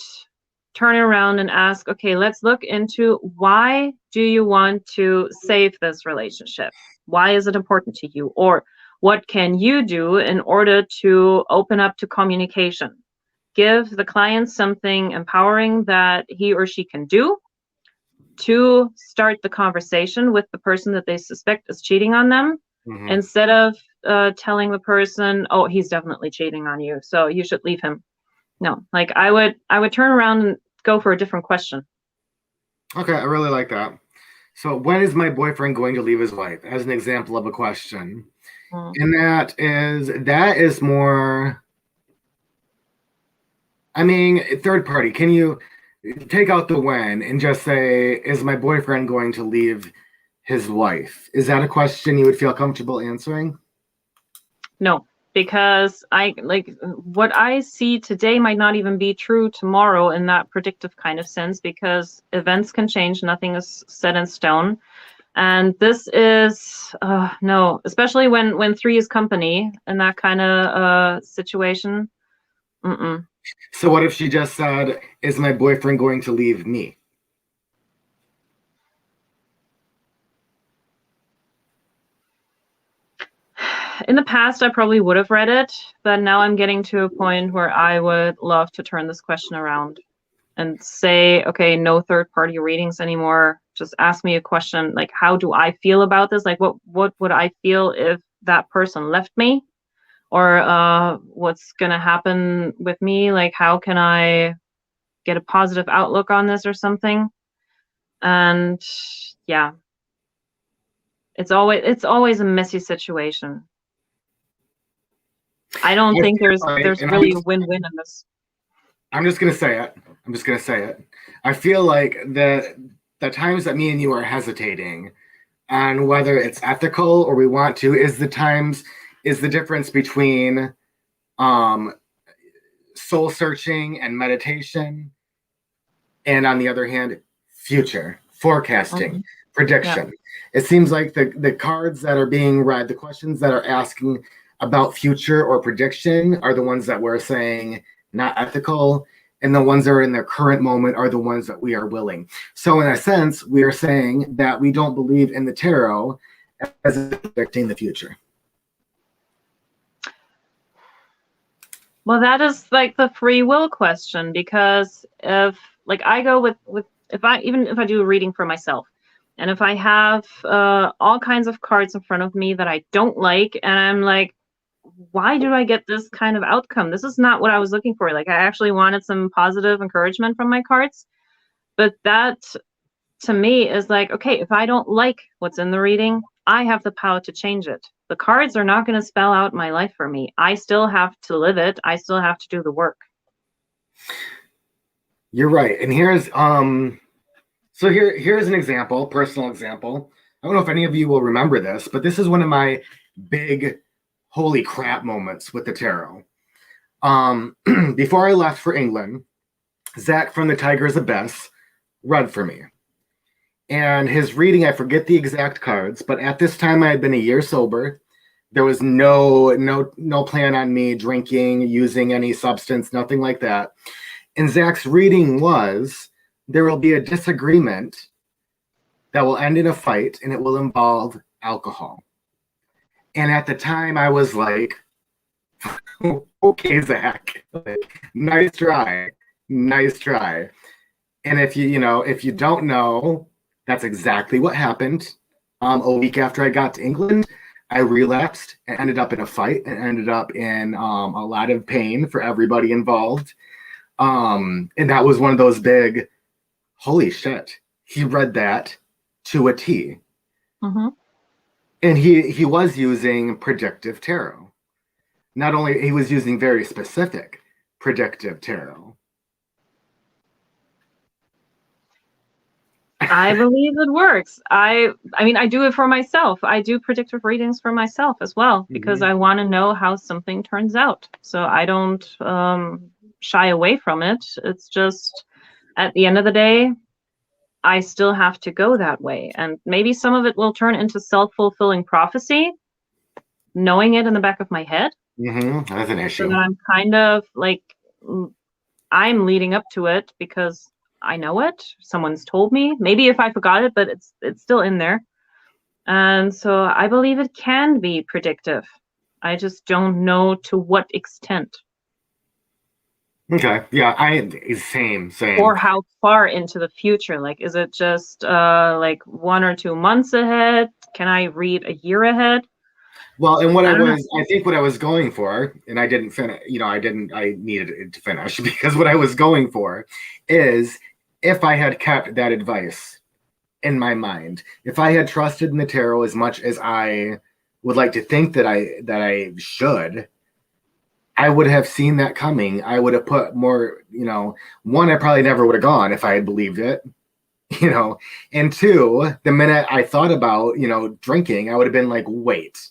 turn around and ask, okay, let's look into why do you want to save this relationship? Why is it important to you? Or what can you do in order to open up to communication? Give the client something empowering that he or she can do to start the conversation with the person that they suspect is cheating on them, instead of telling the person, oh, he's definitely cheating on you, so you should leave him. No, like I would turn around and go for a different question. Okay, I really like that. So when is my boyfriend going to leave his wife? As an example of a question. And that is more, I mean, third party, can you take out the when and just say, is my boyfriend going to leave his wife? Is that a question you would feel comfortable answering? No, because I like what I see today might not even be true tomorrow in that predictive kind of sense, because events can change, nothing is set in stone. And this is no, especially when three is company in that kind of situation. Mm-mm. So what if she just said, is my boyfriend going to leave me? In the past, I probably would have read it, but now I'm getting to a point where I would love to turn this question around and say, okay, no third party readings anymore. Just ask me a question like, how do I feel about this? Like, what would I feel if that person left me? Or what's going to happen with me? Like, how can I get a positive outlook on this or something? And yeah, it's always a messy situation. I don't I think feel there's like, there's really a win-win in this. I'm just gonna say it. I'm just gonna say it. I feel like the times that me and you are hesitating on whether it's ethical or we want to is the difference between um, soul searching and meditation, and on the other hand, future forecasting, Yeah. prediction. It seems like the cards that are being read, the questions that are asking about future or prediction are the ones that we're saying not ethical, and the ones that are in their current moment are the ones that we are willing. So in a sense, we are saying that we don't believe in the tarot as predicting the future. Well, that is like the free will question, because if like I go with if I do a reading for myself, and if I have all kinds of cards in front of me that I don't like, and I'm like, why do I get this kind of outcome? This is not what I was looking for. Like, I actually wanted some positive encouragement from my cards, but that to me is like, okay, if I don't like what's in the reading, I have the power to change it. The cards are not going to spell out my life for me. I still have to live it. I still have to do the work. You're right. And here's here's an example, personal example. I don't know if any of you will remember this, but this is one of my big holy crap moments with the tarot. Before I left for England, Zach from the Tiger's Abyss read for me. And his reading, I forget the exact cards, but at this time I had been a year sober. There was no plan on me drinking, using any substance, nothing like that. And Zach's reading was, there will be a disagreement that will end in a fight, and it will involve alcohol. And at the time I was like, okay, Zach, like, nice try. And if you don't know, that's exactly what happened. A week after I got to England, I relapsed and ended up in a fight and ended up in a lot of pain for everybody involved. And that was one of those big, holy shit, he read that to a T. Mm-hmm. And he was using predictive tarot. Not only, he was using very specific predictive tarot. I believe it works. I mean, I do it for myself. I do predictive readings for myself as well, because I want to know how something turns out. So I don't shy away from it. It's just at the end of the day, I still have to go that way. And maybe some of it will turn into self-fulfilling prophecy, knowing it in the back of my head. That's an issue. So that I'm kind of like, I'm leading up to it because I know it. Someone's told me. Maybe if I forgot it, but it's still in there. And so I believe it can be predictive. I just don't know to what extent. Okay. Yeah, same. Or how far into the future. Like, is it just like 1 or 2 months ahead? Can I read a year ahead? Well, and I think what I was going for, and I didn't finish, I needed it to finish because what I was going for is, if I had kept that advice in my mind, if I had trusted in the tarot as much as I would like to think that I should, I would have seen that coming. I would have put more, one, I probably never would have gone if I had believed it, and two, the minute I thought about, drinking, I would have been like, wait,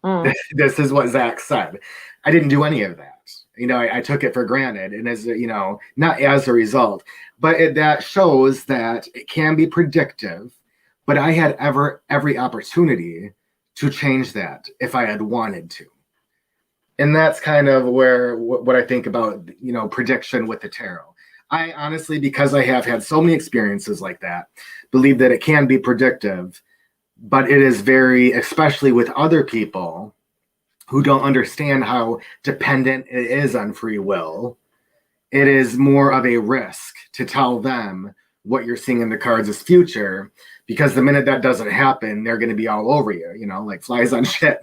this is what Zach said. I didn't do any of that. I took it for granted, and as not as a result, but that shows that it can be predictive. But I had every opportunity to change that if I had wanted to, and that's kind of where what I think about prediction with the tarot. I honestly, because I have had so many experiences like that, believe that it can be predictive, but it is very, especially with other people who don't understand how dependent it is on free will, it is more of a risk to tell them what you're seeing in the cards is future, because the minute that doesn't happen, they're going to be all over you, like flies on shit.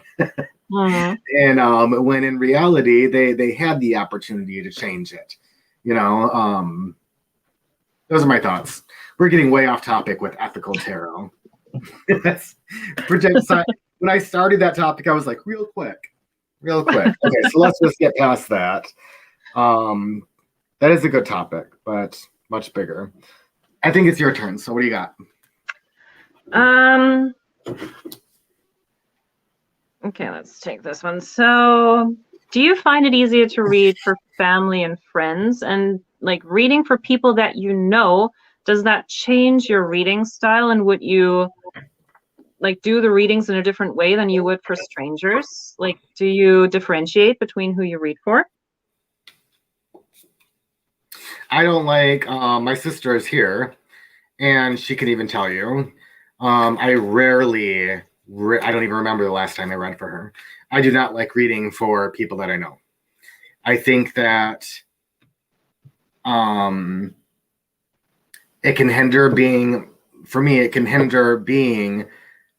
And when in reality, they had the opportunity to change it. Those are my thoughts. We're getting way off topic with ethical tarot. When I started that topic, I was like, real quick. Okay, so let's just get past that. That is a good topic, but much bigger. I think it's your turn. So what do you got? Okay, let's take this one. So, do you find it easier to read for family and friends? And like reading for people that does that change your reading style? And would you like do the readings in a different way than you would for strangers? Like, do you differentiate between who you read for? I don't like, my sister is here, and she can even tell you, I rarely, I don't even remember the last time I read for her. I do not like reading for people that I know. I think that it can hinder being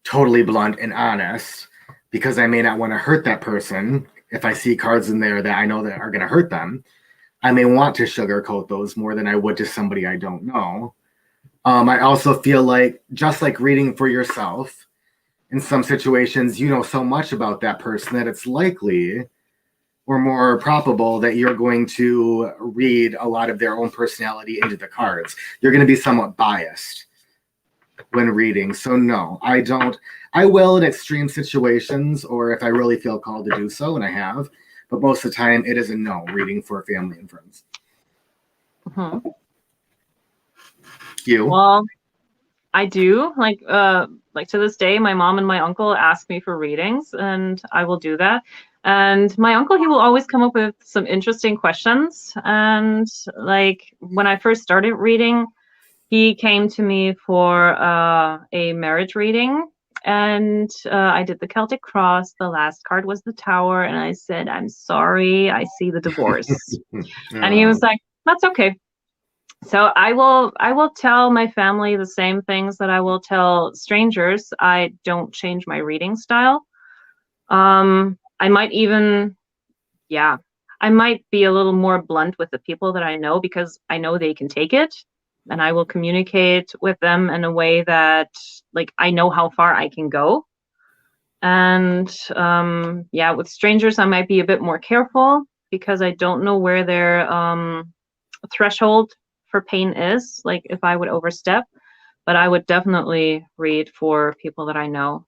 totally blunt and honest, because I may not want to hurt that person. If I see cards in there that I know that are going to hurt them, I may want to sugarcoat those more than I would to somebody I don't know. I also feel like, just like reading for yourself, in some situations, you know so much about that person that it's likely or more probable that you're going to read a lot of their own personality into the cards. You're going to be somewhat biased when reading. So no, I don't. I will in extreme situations, or if I really feel called to do so, and I have, but most of the time it is a no, reading for family and friends. Mm-hmm. You? Well, I do. Like to this day, my mom and my uncle ask me for readings, and I will do that. And my uncle, he will always come up with some interesting questions. And like when I first started reading, he came to me for a marriage reading, and I did the Celtic Cross. The last card was the Tower, and I said, "I'm sorry, I see the divorce." And he was like, "That's okay." So I will tell my family the same things that I will tell strangers. I don't change my reading style. I might even, I might be a little more blunt with the people that I know, because I know they can take it, and I will communicate with them in a way that, like, I know how far I can go. And with strangers, I might be a bit more careful, because I don't know where their threshold for pain is, like if I would overstep. But I would definitely read for people that I know.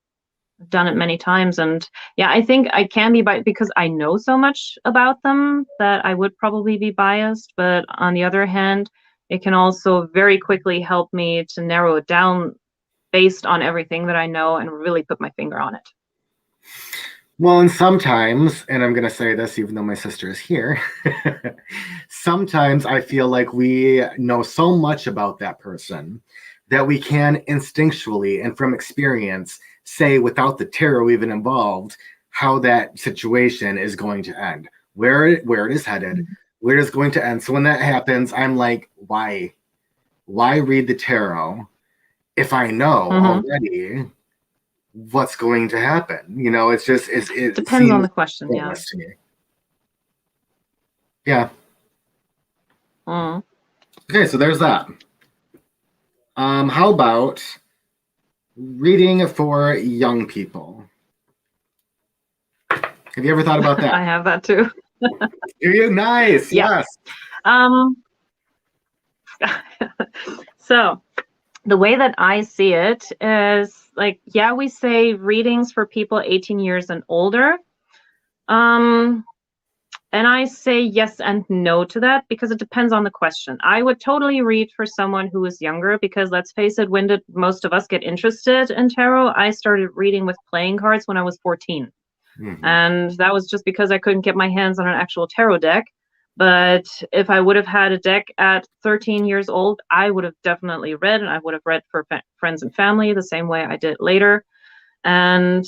I've done it many times, and I think I can be biased because I know so much about them that I would probably be biased. But on the other hand, it can also very quickly help me to narrow it down based on everything that I know and really put my finger on it. Well, and sometimes, and I'm going to say this even though my sister is here, sometimes I feel like we know so much about that person that we can instinctually and from experience say, without the tarot even involved, how that situation is going to end, where it is headed, where it's going to end. So when that happens, I'm like, why read the tarot if I know already what's going to happen? It's just it depends on the question. Yeah. To me. Yeah. Okay, so there's that. How about reading for young people? Have you ever thought about that? I have that too. You're nice. Yeah. Yes. Um, so the way that I see it is like, yeah, we say readings for people 18 years and older. Um, and I say yes and no to that because it depends on the question. I would totally read for someone who is younger because let's face it, when did most of us get interested in tarot? I started reading with playing cards when I was 14. Mhm. And that was just because I couldn't get my hands on an actual tarot deck. But if I would have had a deck at 13 years old, I would have definitely read, and I would have read for friends and family the same way I did later. And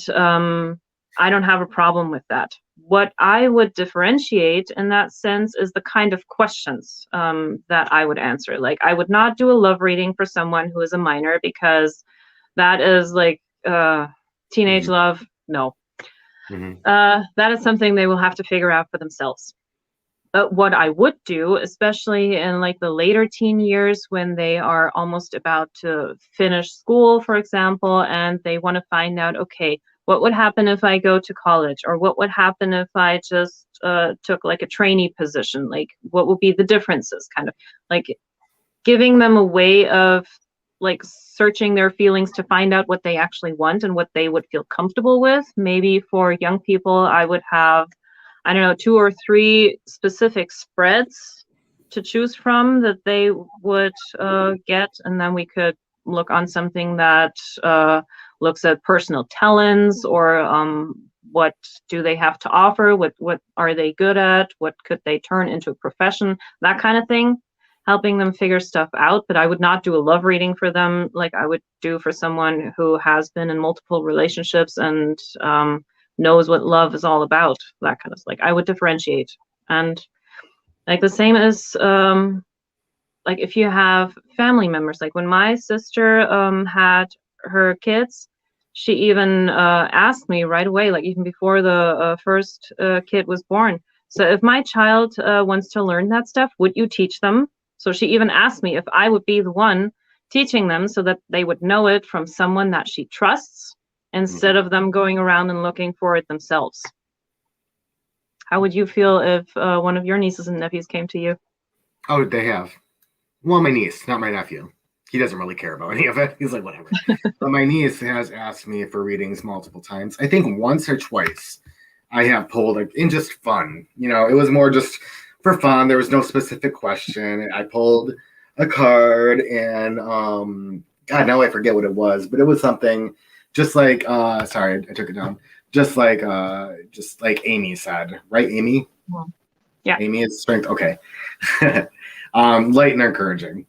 I don't have a problem with that. What I would differentiate in that sense is the kind of questions that I would answer. Like, I would not do a love reading for someone who is a minor because that is like teenage Mhm. love. No, Mhm. that is something they will have to figure out for themselves. But what I would do, especially in like the later teen years when they are almost about to finish school, for example, and they want to find out, okay, what would happen if I go to college? Or what would happen if I just took like a trainee position? Like, what would be the differences? Kind of like giving them a way of like searching their feelings to find out what they actually want and what they would feel comfortable with. Maybe for young people, I would have, I don't know, 2 or 3 specific spreads to choose from that they would get, and then we could look on something that looks at personal talents or what do they have to offer, what are they good at, what could they turn into a profession, that kind of thing, helping them figure stuff out. But I would not do a love reading for them like I would do for someone who has been in multiple relationships and knows what love is all about. That kind of like I would differentiate. And like the same as like if you have family members, like when my sister had her kids, she even asked me right away, like even before the first kid was born. So if my child wants to learn that stuff, would you teach them? So she even asked me if I would be the one teaching them so that they would know it from someone that she trusts instead Mhm. of them going around and looking for it themselves. How would you feel if one of your nieces and nephews came to you? Oh, they have. Well, my niece, not my nephew. He doesn't really care about any of it. He's like, whatever. But my niece has asked me for readings multiple times. I think once or twice I have pulled like in just fun. It was more just for fun. There was no specific question. I pulled a card and God, now I forget what it was, but it was something just like sorry, I took it down. Just like Amy said, right? Amy? Yeah. Amy is strength. Okay. Light and encouraging.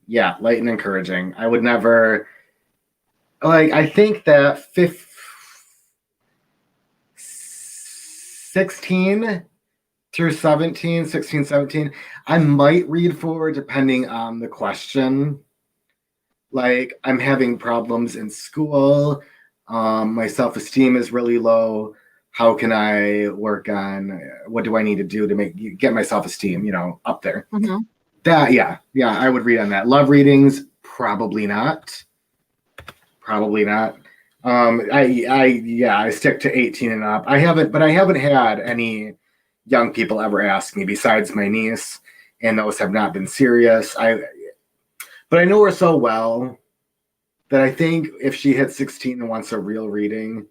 Yeah, light and encouraging. I would never like. I think that 16 through 17, 16, 17, I might read for depending on the question. Like I'm having problems in school. My self-esteem is really low. How can I work on what do I need to do to get my self-esteem, up there? Mhm. That yeah, I would read on that. Love readings, probably not. Probably not. I stick to 18 and up. I haven't had any young people ever ask me besides my niece, and those have not been serious. But I know her so well that I think if she hits 16 and wants a real reading,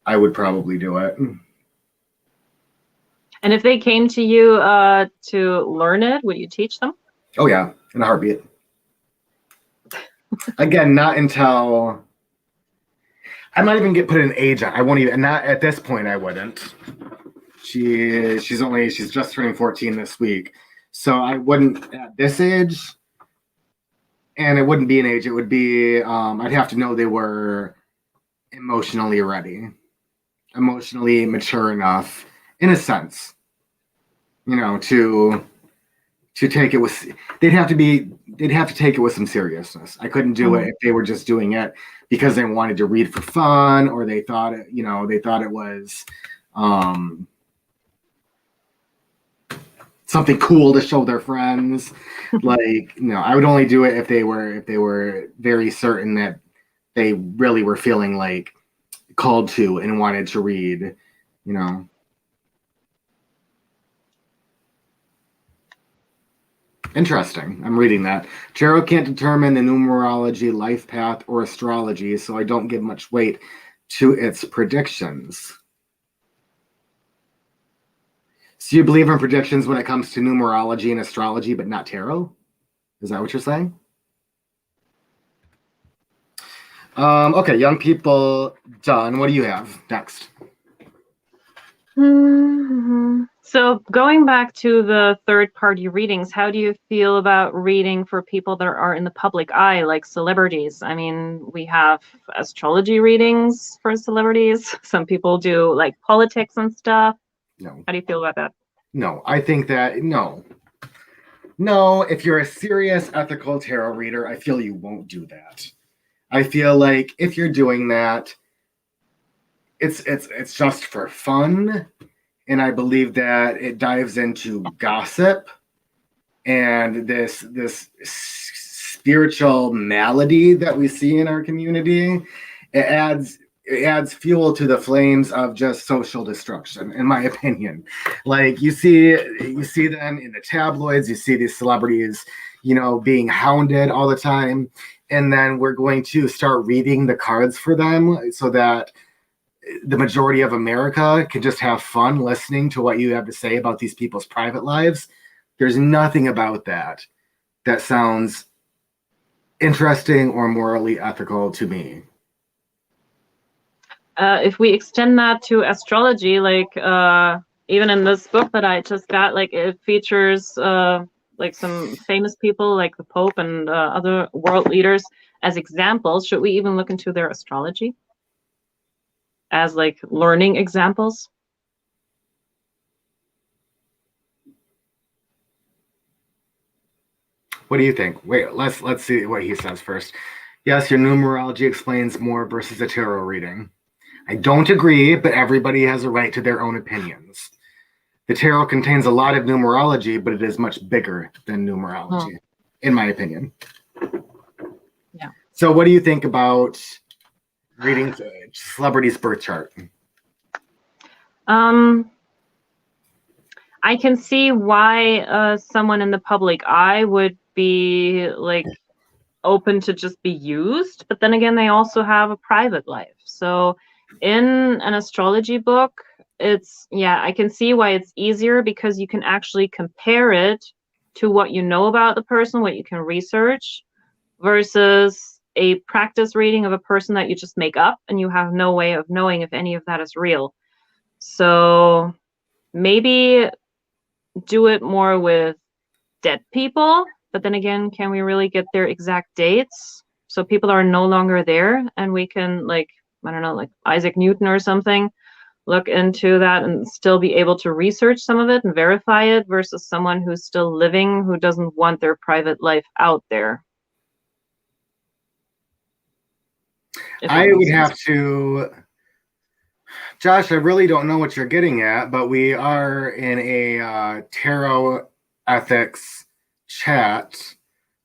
I would probably do it. And if they came to you to learn it, would you teach them? Oh yeah, in a heartbeat. Again, not until I'm not even get put an age on. I won't even. Not at this point. I wouldn't. She's just turning 14 this week, so I wouldn't at this age. And it wouldn't be an age. It would be. I'd have to know they were emotionally ready, emotionally mature enough, in a sense, to take it with. They'd have to take it with some seriousness. I couldn't do it if they were just doing it because they wanted to read for fun or they thought it was something cool to show their friends. Like, I would only do it if they were very certain that they really were feeling like called to and wanted to read. Interesting. I'm reading that. Tarot can't determine the numerology, life path, or astrology, so I don't give much weight to its predictions. So you believe in predictions when it comes to numerology and astrology, but not tarot? Is that what you're saying? Okay, young people done. What do you have next? So going back to the third-party readings, how do you feel about reading for people that are in the public eye, like celebrities? I mean, we have astrology readings for celebrities. Some people do like politics and stuff. No. How do you feel about that? No, I think that no. No, if you're a serious ethical tarot reader, I feel you won't do that. I feel like if you're doing that, it's just for fun, and I believe that it dives into gossip and this spiritual malady that we see in our community. It adds fuel to the flames of just social destruction, in my opinion. Like you see them in the tabloids, you see these celebrities, being hounded all the time, and then we're going to start reading the cards for them so that the majority of America can just have fun listening to what you have to say about these people's private lives. There's nothing about that sounds interesting or morally ethical to me. If we extend that to astrology, like even in this book that I just got, like it features like some famous people like the Pope and other world leaders as examples. Should we even look into their astrology as like learning examples? What do you think? Wait, let's see what he says first. Yes, your numerology explains more versus a tarot reading. I don't agree, but everybody has a right to their own opinions. The tarot contains a lot of numerology, but it is much bigger than numerology, in my opinion. Yeah. So what do you think about reading celebrities' birth chart? I can see why someone in the public eye would be like open to just be used, but then again, they also have a private life. So in an astrology book, I can see why it's easier because you can actually compare it to what you know about the person, what you can research, versus a practice reading of a person that you just make up and you have no way of knowing if any of that is real. So maybe do it more with dead people, but then again, can we really get their exact dates? So people are no longer there and we can, like, I don't know, like Isaac Newton or something, look into that and still be able to research some of it and verify it versus someone who's still living who doesn't want their private life out there. I would have to, Josh, I really don't know what you're getting at, but we are in a tarot ethics chat.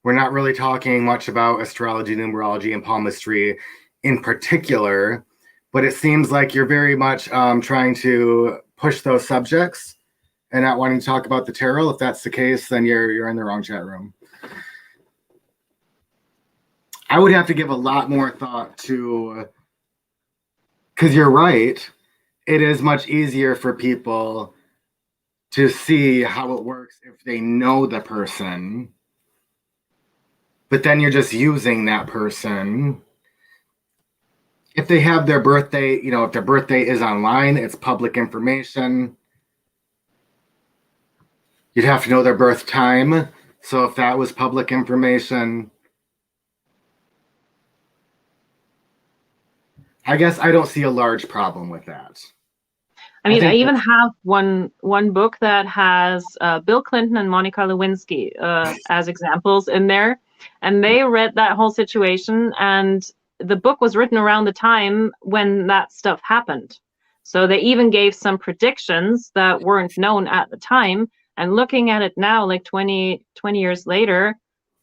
We're not really talking much about astrology, numerology, and palmistry in particular, but it seems like you're very much trying to push those subjects and not wanting to talk about the tarot. If that's the case, then you're in the wrong chat room. I would have to give a lot more thought to, because you're right, it is much easier for people to see how it works if they know the person, but then you're just using that person. If they have their birthday, if their birthday is online, it's public information. You'd have to know their birth time. So if that was public information, I guess I don't see a large problem with that. I mean, I even have one book that has Bill Clinton and Monica Lewinsky as examples in there, and they read that whole situation, and the book was written around the time when that stuff happened. So they even gave some predictions that weren't known at the time, and looking at it now, like 20 years later,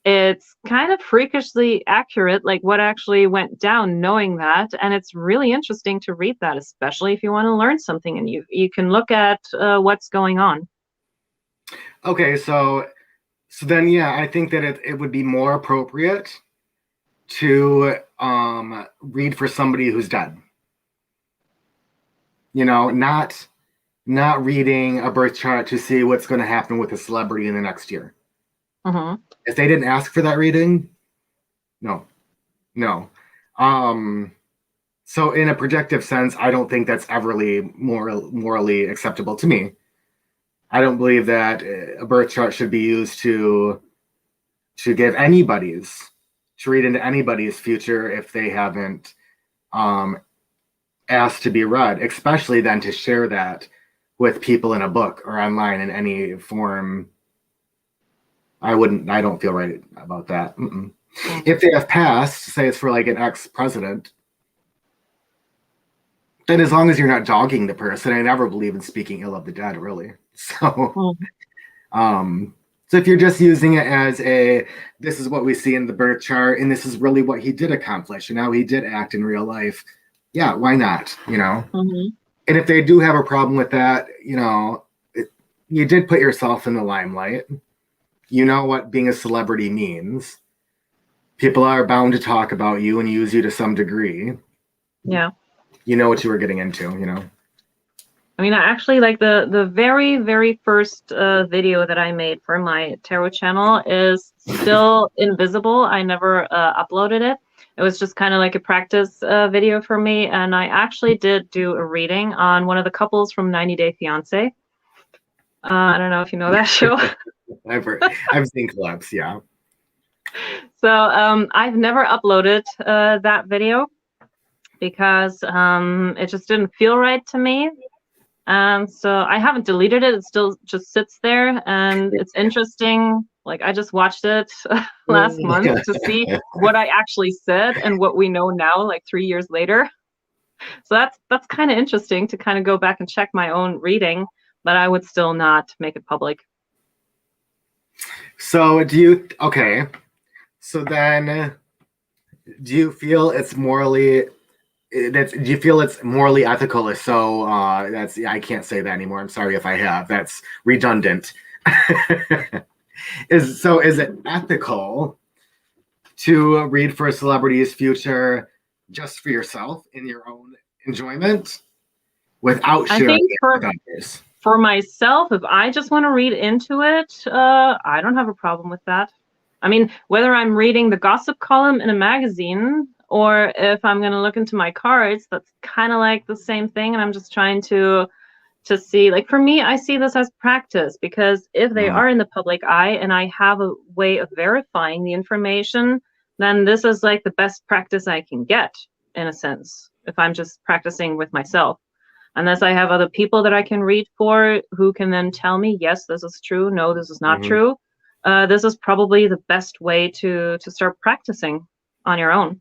it's kind of freakishly accurate, like what actually went down, knowing that. And it's really interesting to read that, especially if you want to learn something and you can look at what's going on. Okay, so So then, yeah, I think that it would be more appropriate to read for somebody who's dead. You know, not reading a birth chart to see what's going to happen with a celebrity in the next year. Mm-hmm. If they didn't ask for that reading, no, no. So in a projective sense, I don't think that's everly morally acceptable to me. I don't believe that a birth chart should be used to give to read into anybody's future if they haven't asked to be read, especially then to share that with people in a book or online in any form. I don't feel right about that. Mm-mm. If they have passed, say it's for like an ex-president, then as long as you're not dogging the person, I never believe in speaking ill of the dead, really. So, so if you're just using it as this is what we see in the birth chart, and this is really what he did accomplish, and how he did act in real life, yeah, why not? You know. Mm-hmm. And if they do have a problem with that, you know, you did put yourself in the limelight. You know what being a celebrity means. People are bound to talk about you and use you to some degree. Yeah. You know what you were getting into, you know. I mean, I actually like the very, very first video that I made for my tarot channel is still invisible. I never uploaded it. It was just kind of like a practice video for me. And I actually did do a reading on one of the couples from 90 Day Fiancé. I don't know if you know that show. I've seen clips, yeah. So I've never uploaded that video because it just didn't feel right to me. So I haven't deleted it. It still just sits there, and it's interesting. Like I just watched it last month to see what I actually said and what we know now, like 3 years later. So that's kind of interesting to kind of go back and check my own reading, but I would still not make it public. So so then do you feel it's morally ethical? So I can't say that anymore. I'm sorry if I have. That's redundant. Is it ethical to read for a celebrity's future just for yourself in your own enjoyment without sharing it with others? For myself, if I just want to read into it, I don't have a problem with that. I mean, whether I'm reading the gossip column in a magazine or if I'm going to look into my cards, that's kind of like the same thing. And I'm just trying to see, like for me, I see this as practice, because if they are in the public eye and I have a way of verifying the information, then this is like the best practice I can get, in a sense, if I'm just practicing with myself. Unless I have other people that I can read for who can then tell me, yes, this is true, no, this is not true. This is probably the best way to start practicing on your own.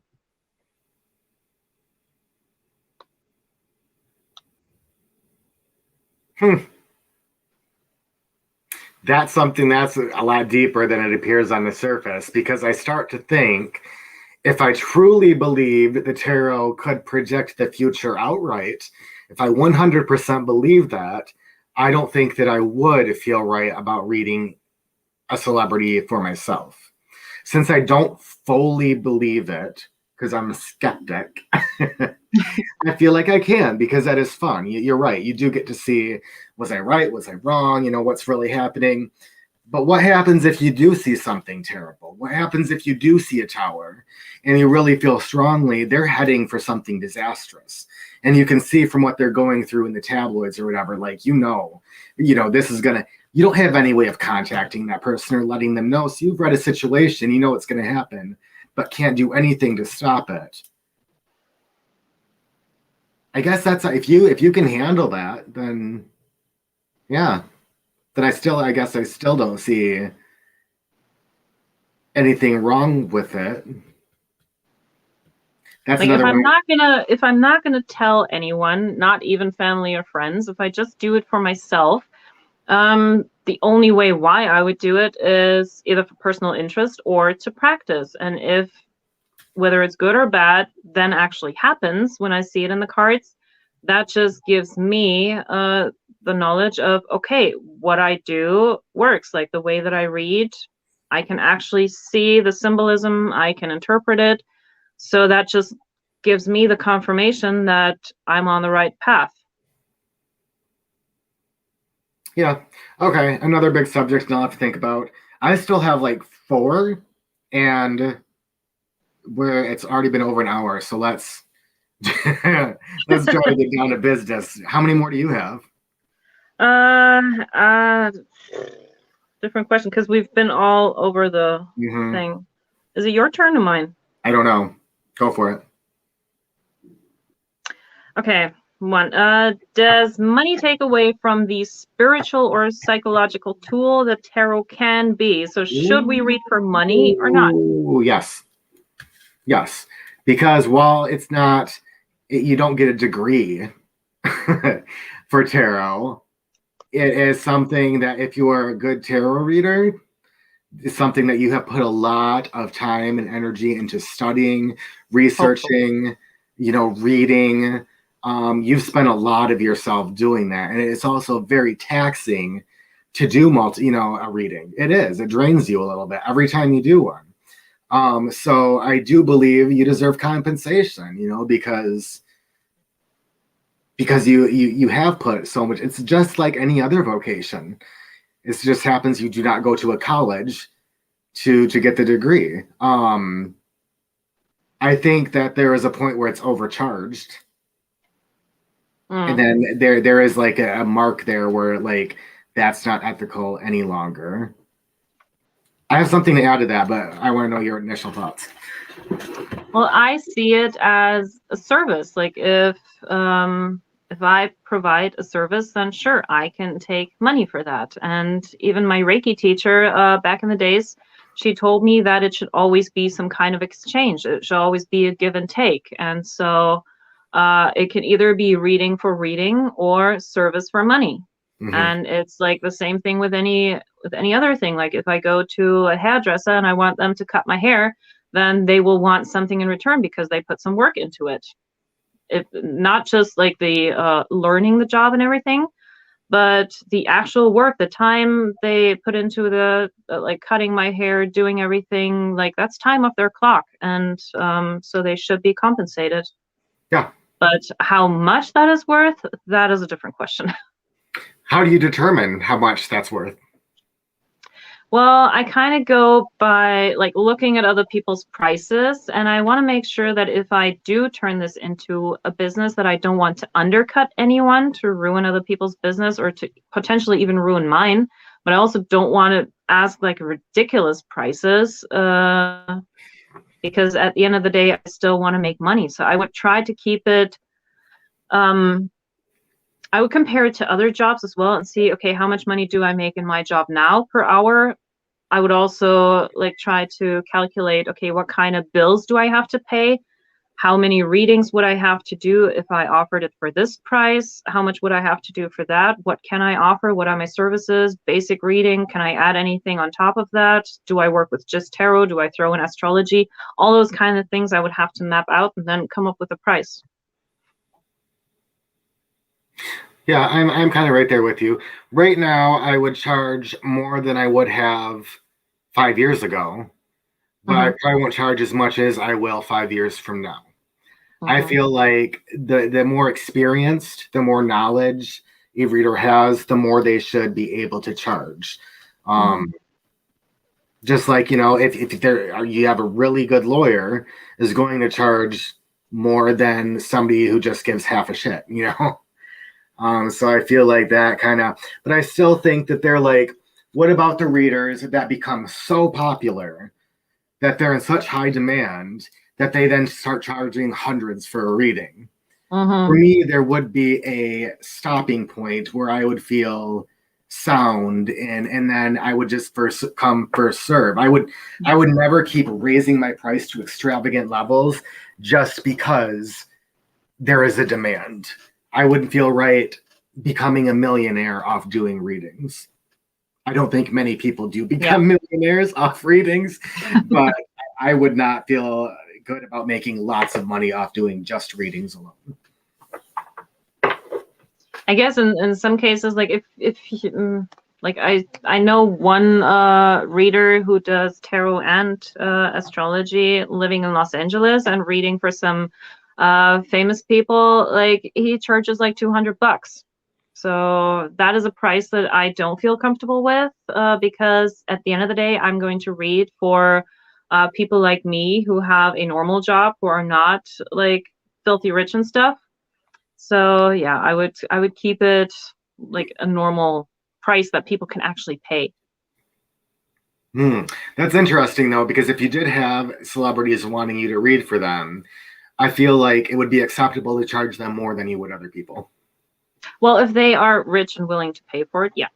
That's something that's a lot deeper than it appears on the surface, because I start to think, if I truly believed the tarot could predict the future outright, if I 100% believe that, I don't think that I would feel right about reading a celebrity for myself. Since I don't fully believe it, because I'm a skeptic, I feel like I can, because that is fun. You're right. You do get to see, was I right? Was I wrong? You know, what's really happening? But what happens if you do see something terrible? What happens if you do see a tower and you really feel strongly they're heading for something disastrous? And you can see from what they're going through in the tabloids or whatever, like, you know, this is going to, you don't have any way of contacting that person or letting them know. So you've read a situation, you know it's going to happen, but can't do anything to stop it. I guess that's, if you can handle that, then yeah. Then I guess I still don't see anything wrong with it. That's like another if I'm not gonna tell anyone, not even family or friends, if I just do it for myself, the only way why I would do it is either for personal interest or to practice. And if whether it's good or bad then actually happens when I see it in the cards, that just gives me the knowledge of, okay, what I do works. Like the way that I read I can actually see the symbolism, I can interpret it. So that just gives me the confirmation that I'm on the right path. Yeah. Okay. Another big subject now I have to think about. I still have like 4, and where it's already been over an hour. So let's let's try to get down to business. How many more do you have? Uh, uh, Different question because we've been all over the Hmm. thing. Is it your turn or mine? I don't know. Go for it. Okay, one. Does money take away from the spiritual or psychological tool that tarot can be? So should we read for money or not? Ooh, yes. Yes. Because while it's not, you don't get a degree for tarot, it is something that if you are a good tarot reader, it's something that you have put a lot of time and energy into studying, Hopefully. researching, reading. You've spent a lot of yourself doing that, and it's also very taxing to do a reading. It is. It drains you a little bit every time you do one. So I do believe you deserve compensation, because you have put so much. It's just like any other vocation. It just happens you do not go to a college to get the degree. I think that there is a point where it's overcharged, and then there is like a mark there where like that's not ethical any longer. I have something to add to that, but I want to know your initial thoughts. Well, I see it as a service. Like if I provide a service, then sure, I can take money for that. And even my Reiki teacher, back in the days, she told me that it should always be some kind of exchange. It should always be a give and take. And so it can either be reading for reading or service for money. Hmm. And it's like the same thing with any other thing. Like if I go to a hairdresser and I want them to cut my hair, then they will want something in return because they put some work into it. If not just like the learning the job and everything, but the actual work, the time they put into the like cutting my hair, doing everything, like that's time off their clock, and so they should be compensated. Yeah. But how much that is worth, that is a different question. How do you determine how much that's worth? Well, I kind of go by like looking at other people's prices, and I want to make sure that if I do turn this into a business, that I don't want to undercut anyone to ruin other people's business or to potentially even ruin mine. But I also don't want to ask like ridiculous prices, because at the end of the day, I still want to make money. So I would try to keep it. I would compare it to other jobs as well and see, okay, how much money do I make in my job now per hour? I would also like try to calculate, okay, what kind of bills do I have to pay? How many readings would I have to do if I offered it for this price? How much would I have to do for that? What can I offer? What are my services? Basic reading. Can I add anything on top of that? Do I work with just tarot? Do I throw in astrology? All those kind of things I would have to map out and then come up with a price. Yeah, I'm kind of right there with you. Right now, I would charge more than I would have 5 years ago, but I Mm-hmm. probably won't charge as much as I will 5 years from now. I Mm-hmm. feel like the more experienced, the more knowledge a reader has, the more they should be able to charge. Mm-hmm. Um, just like, if you have a really good lawyer is going to charge more than somebody who just gives half a shit. So I feel like that kind of, but I still think that they're like, what about the readers that become so popular that they're in such high demand that they then start charging hundreds for a reading? For Mm-hmm. me, there would be a stopping point where I would feel sound, and then I would just first come first serve. I would never keep raising my price to extravagant levels just because there is a demand. I wouldn't feel right becoming a millionaire off doing readings. I don't think many people do Yeah. become millionaires off readings, but I would not feel good about making lots of money off doing just readings alone. I guess in some cases, like if Like I know one reader who does tarot and astrology, living in Los Angeles and reading for some famous people. Like he charges like $200. So that is a price that I don't feel comfortable with because at the end of the day, I'm going to read for people like me who have a normal job, who are not like filthy rich and stuff. So yeah, I would keep it like a normal price that people can actually pay. That's interesting though, because if you did have celebrities wanting you to read for them, I feel like it would be acceptable to charge them more than you would other people. Well, if they are rich and willing to pay for it, yeah.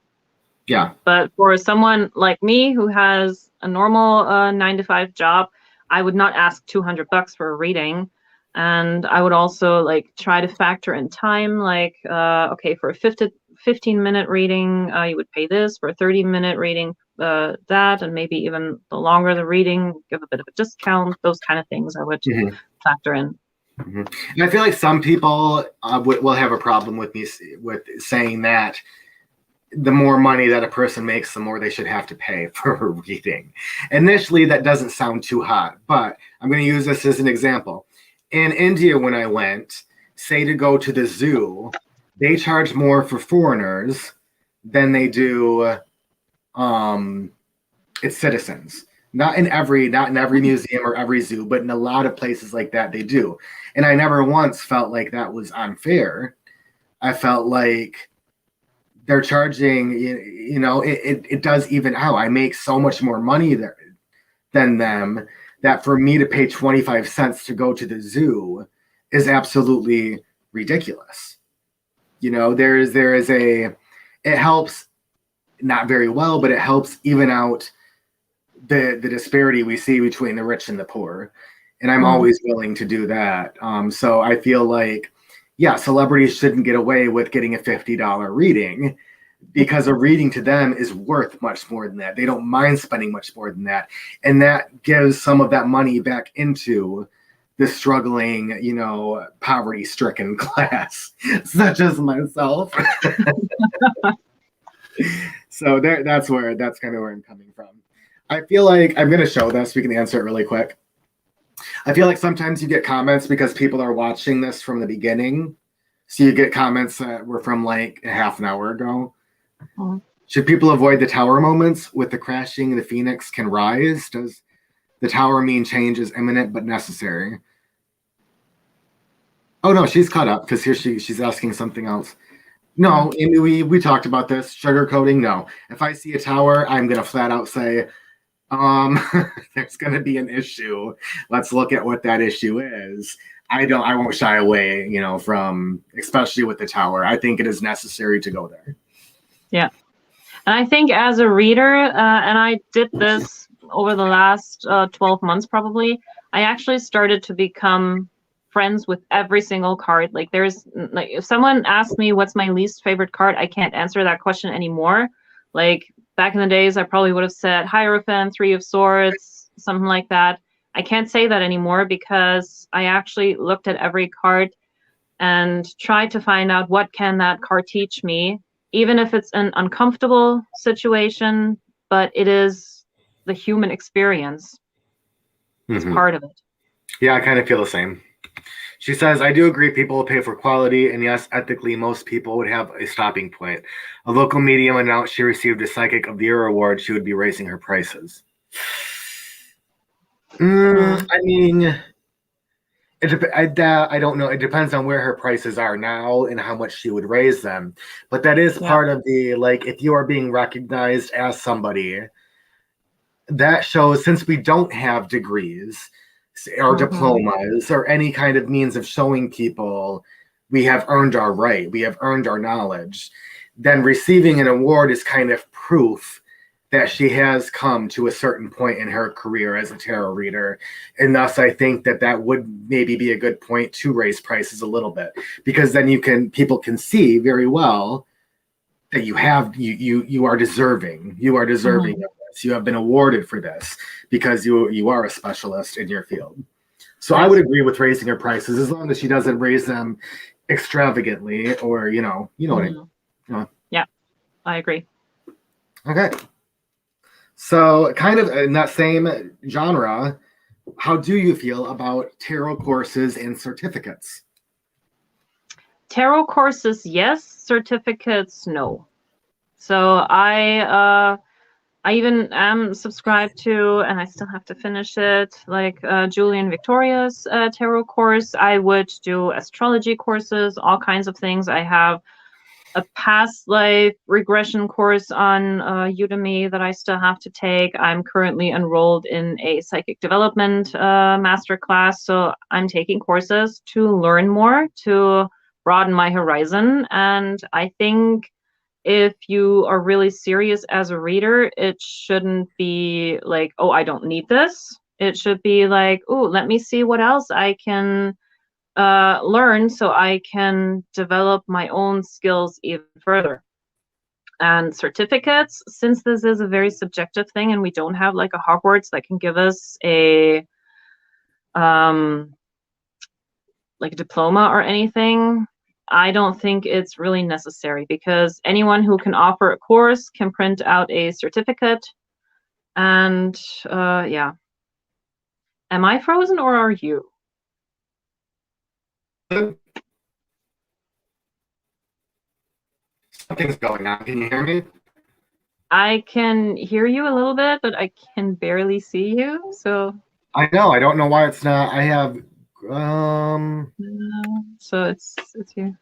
Yeah. But for someone like me who has a normal 9 to 5 job, I would not ask $200 for a reading. And I would also like try to factor in time, like, okay, for a 15-minute reading, you would pay this, for a 30-minute reading, that, and maybe even the longer the reading, give a bit of a discount, those kind of things I would factor in. And I feel like some people will have a problem with me with saying that the more money that a person makes, the more they should have to pay for a reading. Initially, that doesn't sound too hot, but I'm going to use this as an example. In India, when I went, say to go to the zoo, they charge more for foreigners than they do its citizens. Not in every museum or every zoo, but in a lot of places like that, they do. And I never once felt like that was unfair. I felt like they're charging, it does even out. I make so much more money there than them that for me to pay 25 cents to go to the zoo is absolutely ridiculous. It helps not very well, but it helps even out the disparity we see between the rich and the poor. And I'm always willing to do that. So I feel like, yeah, celebrities shouldn't get away with getting a $50 reading because a reading to them is worth much more than that. They don't mind spending much more than that. And that gives some of that money back into the struggling, poverty-stricken class, such as myself. So that's kind of where I'm coming from. I feel like I'm going to show this. We can answer it really quick. I feel like sometimes you get comments because people are watching this from the beginning. So you get comments that were from like a half an hour ago. Should people avoid the tower moments? With the crashing, the phoenix can rise. Does the tower mean change is imminent but necessary? Oh no, she's caught up because here she's asking something else. No, we talked about this. Sugarcoating, no. If I see a tower, I'm going to flat out say, there's going to be an issue. Let's look at what that issue is. I won't shy away, from, especially with the tower. I think it is necessary to go there. Yeah. And I think as a reader, and I did this over the last 12 months probably, I actually started to become friends with every single card. Like if someone asks me what's my least favorite card, I can't answer that question anymore. Like back in the days, I probably would have said Hierophant, Three of Swords, something like that. I can't say that anymore because I actually looked at every card and tried to find out what can that card teach me, even if it's an uncomfortable situation, but it is the human experience. It's part of it. Yeah, I kind of feel the same. She says, I do agree people will pay for quality, and yes, ethically, most people would have a stopping point. A local medium announced she received a Psychic of the Year award. She would be raising her prices. I mean, I don't know. It depends on where her prices are now and how much she would raise them. But that is part of the, like, if you are being recognized as somebody, that shows, since we don't have degrees or diplomas or any kind of means of showing people we have earned our right, we have earned our knowledge, then receiving an award is kind of proof that she has come to a certain point in her career as a tarot reader. And thus I think that would maybe be a good point to raise prices a little bit, because then people can see very well that you are deserving. You are deserving of this. You have been awarded for this because you are a specialist in your field. So I would agree with raising her prices as long as she doesn't raise them extravagantly or, what I mean. Yeah, I agree. Okay. So, kind of in that same genre, how do you feel about tarot courses and certificates? Tarot courses, yes. Certificates, no. So I even am subscribed to, and I still have to finish it, like Julian Victoria's tarot course. I would do astrology courses, all kinds of things. I have a past life regression course on Udemy that I still have to take. I'm currently enrolled in a psychic development master class, so I'm taking courses to learn more, to broaden my horizon. And I think if you are really serious as a reader, it shouldn't be like, oh, I don't need this. It should be like, oh, let me see what else I can learn so I can develop my own skills even further. And certificates, since this is a very subjective thing and we don't have like a Hogwarts that can give us a like a diploma or anything, I don't think it's really necessary, because anyone who can offer a course can print out a certificate. And yeah. Am I frozen or are you? Something's going on. Can you hear me? I can hear you a little bit, but I can barely see you. So I know. I don't know why it's not. I have. so it's you.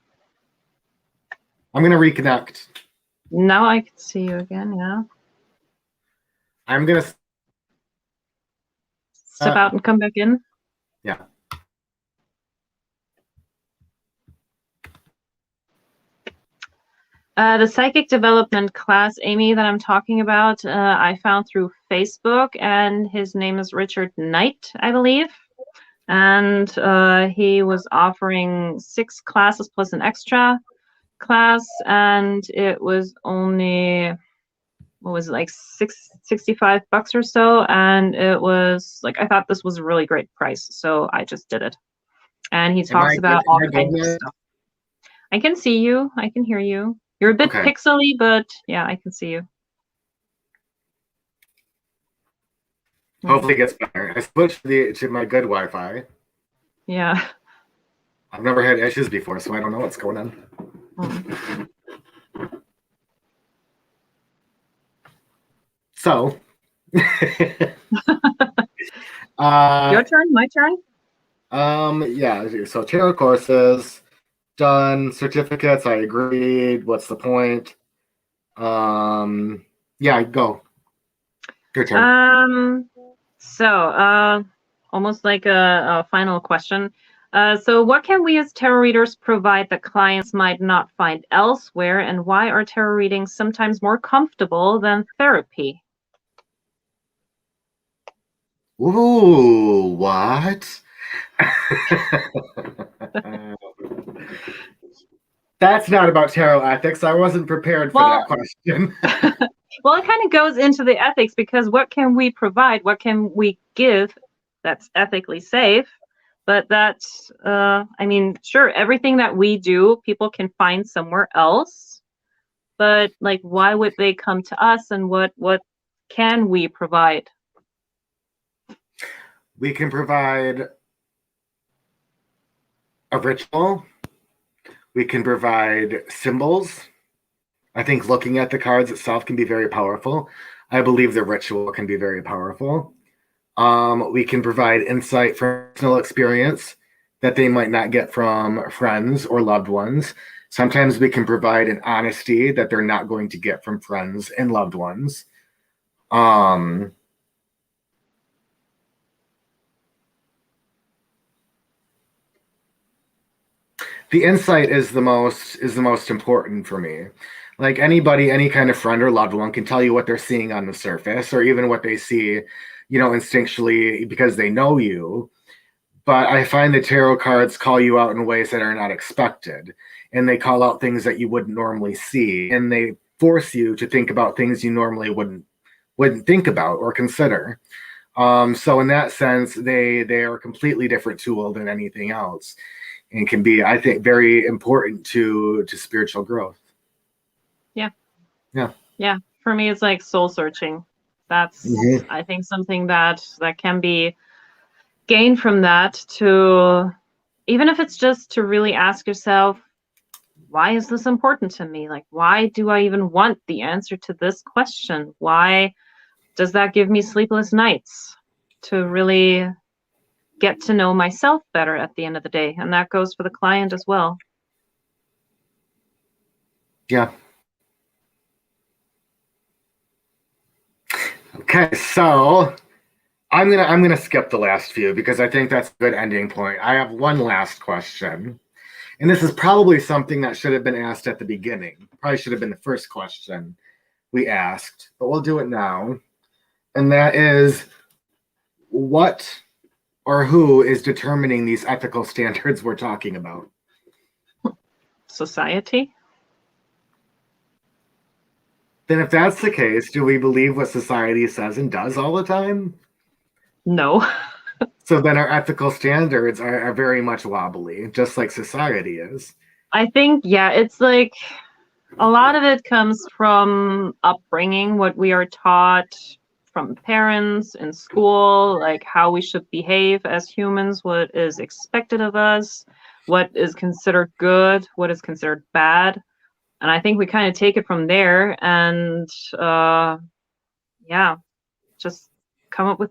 I'm gonna reconnect. Now I can see you again. Yeah. I'm gonna. Step out and come back in. Yeah. The psychic development class, Amy, that I'm talking about, I found through Facebook, and his name is Richard Knight, I believe. And he was offering 6 classes plus an extra class, and it was only, what was it, like $65 or so. And it was like, I thought this was a really great price, so I just did it. And he talks about all kinds of stuff. I can see you. I can hear you. You're a bit pixely, but yeah, I can see you. Hopefully it gets better. I switched to my good Wi-Fi. Yeah. I've never had issues before, so I don't know what's going on. So. Your turn? My turn? Yeah, so tarot courses, done. Certificates, I agreed. What's the point? Yeah, go. Your turn. So, almost like a final question. So what can we as tarot readers provide that clients might not find elsewhere, and why are tarot readings sometimes more comfortable than therapy? Ooh, what? That's not about tarot ethics. I wasn't prepared for that question. Well, it kind of goes into the ethics, because what can we provide? What can we give that's ethically safe? But that's, I mean, sure, everything that we do, people can find somewhere else. But like, why would they come to us, and what can we provide? We can provide a ritual. We can provide symbols. I think looking at the cards itself can be very powerful. I believe the ritual can be very powerful. We can provide insight from personal experience that they might not get from friends or loved ones. Sometimes we can provide an honesty that they're not going to get from friends and loved ones. The insight is the most important for me. Like anybody, any kind of friend or loved one can tell you what they're seeing on the surface, or even what they see, instinctually, because they know you. But I find the tarot cards call you out in ways that are not expected, and they call out things that you wouldn't normally see, and they force you to think about things you normally wouldn't think about or consider. So in that sense, they are a completely different tool than anything else, and can be, I think, very important to spiritual growth. Yeah. Yeah. Yeah. for me, it's like soul searching. That's, Mhm. I think, something that can be gained from that, to, even if it's just to really ask yourself, why is this important to me? Like, why do I even want the answer to this question? Why does that give me sleepless nights? To really get to know myself better at the end of the day. And that goes for the client as well. Yeah. Okay, so I'm gonna skip the last few because I think that's a good ending point. I have one last question. And this is probably something that should have been asked at the beginning. Probably should have been the first question we asked, but we'll do it now. And that is, what or who is determining these ethical standards we're talking about? Society? Then if that's the case, do we believe what society says and does all the time? No. So then our ethical standards are very much wobbly, just like society is. I think, yeah, it's like a lot of it comes from upbringing, what we are taught from parents in school, like how we should behave as humans, what is expected of us, what is considered good, what is considered bad. And I think we kind of take it from there and, yeah, just come up with,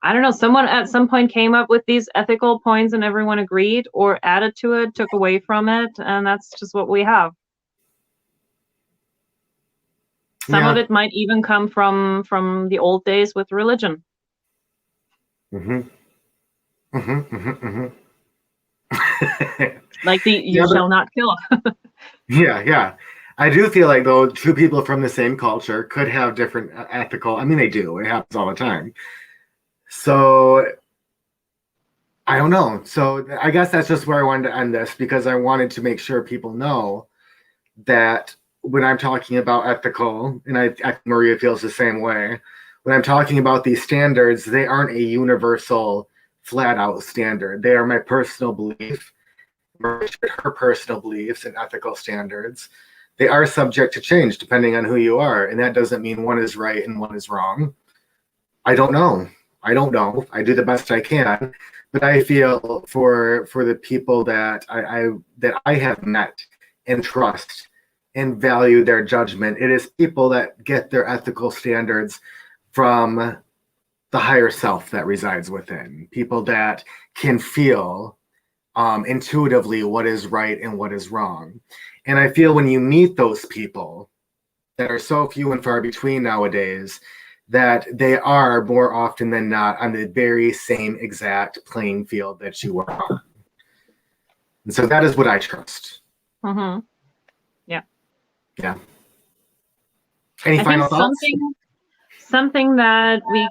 I don't know, someone at some point came up with these ethical points and everyone agreed, or added to it, took away from it, and that's just what we have. Some of Yeah. it might even come from the old days with religion. Mm-hmm. Mm-hmm. Mm-hmm. Mm-hmm. Like the you Yeah, shall not kill. yeah. I do feel like though two people from the same culture could have different ethical. I mean, they do. It happens all the time. So I don't know. So I guess that's just where I wanted to end this because I wanted to make sure people know that when I'm talking about ethical, and I think Maria feels the same way, when I'm talking about these standards, they aren't a universal, flat out standard. They are my personal belief, her personal beliefs and ethical standards. They are subject to change depending on who you are. And that doesn't mean one is right and one is wrong. I don't know. I do the best I can. But I feel for the people that I have met and trust and value their judgment, it is people that get their ethical standards from the higher self that resides within. People that can feel intuitively what is right and what is wrong. And I feel when you meet those people that are so few and far between nowadays, that they are more often than not on the very same exact playing field that you are on. And so that is what I trust. Mm-hmm. Yeah. Any I final think thoughts? something that we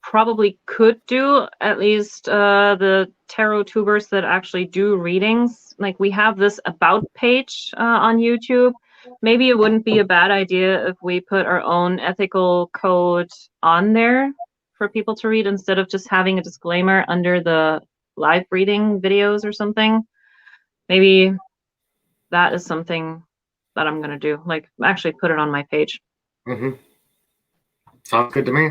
probably could do, at least the tarot tubers that actually do readings, like we have this about page on YouTube. Maybe it wouldn't be a bad idea if we put our own ethical code on there for people to read instead of just having a disclaimer under the live reading videos or something. Maybe that is something that I'm gonna do. Like actually put it on my page. Mm-hmm. Sounds good to me.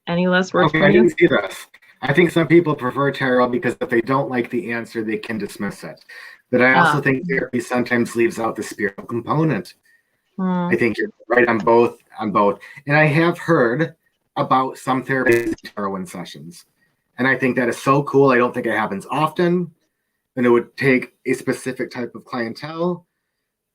Any last words Okay, from I you? didn't see this. I think some people prefer tarot because if they don't like the answer, they can dismiss it. But I also think therapy sometimes leaves out the spiritual component. I think you're right on both. And I have heard about some therapy tarot sessions. And I think that is so cool. I don't think it happens often. And it would take a specific type of clientele.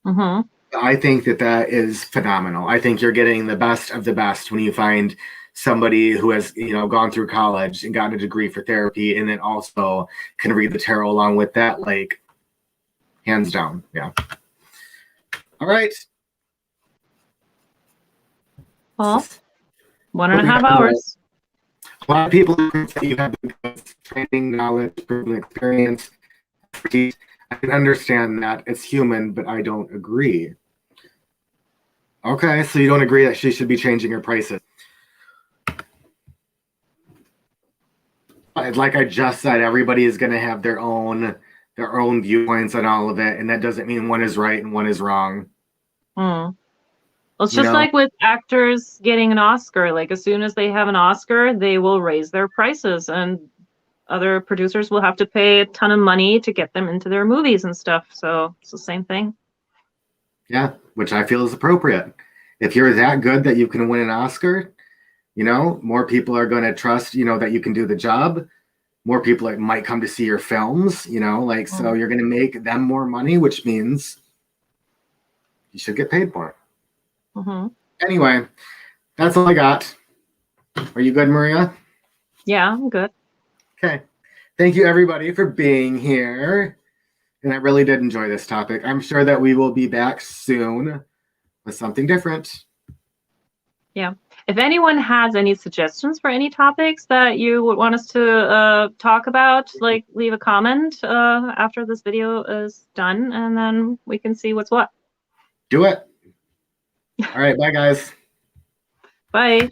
Mm-hmm. I think that is phenomenal. I think you're getting the best of the best when you find somebody who has gone through college and gotten a degree for therapy and then also can read the tarot along with that, like hands down. Yeah. All right. Well, 1.5 hours. A lot of people think that you have training, knowledge, proven experience. I can understand that it's human, but I don't agree. Okay, so you don't agree that she should be changing her prices. Like I just said, everybody is going to have their own viewpoints on all of it, and that doesn't mean one is right and one is wrong. Hmm. Well, it's You just know? like with actors getting an Oscar. Like as soon as they have an Oscar, they will raise their prices, and other producers will have to pay a ton of money to get them into their movies and stuff. So it's the same thing. Yeah, which I feel is appropriate. If you're that good that you can win an Oscar, more people are going to trust, that you can do the job. More people might come to see your films, so Mm. you're going to make them more money, which means you should get paid more. Hmm. Anyway, that's all I got. Are you good, Maria? Yeah, I'm good. Okay. Thank you, everybody, for being here. And I really did enjoy this topic. I'm sure that we will be back soon with something different. Yeah. If anyone has any suggestions for any topics that you would want us to talk about, like leave a comment after this video is done, and then we can see what's what. Do it. All right. Bye, guys. Bye.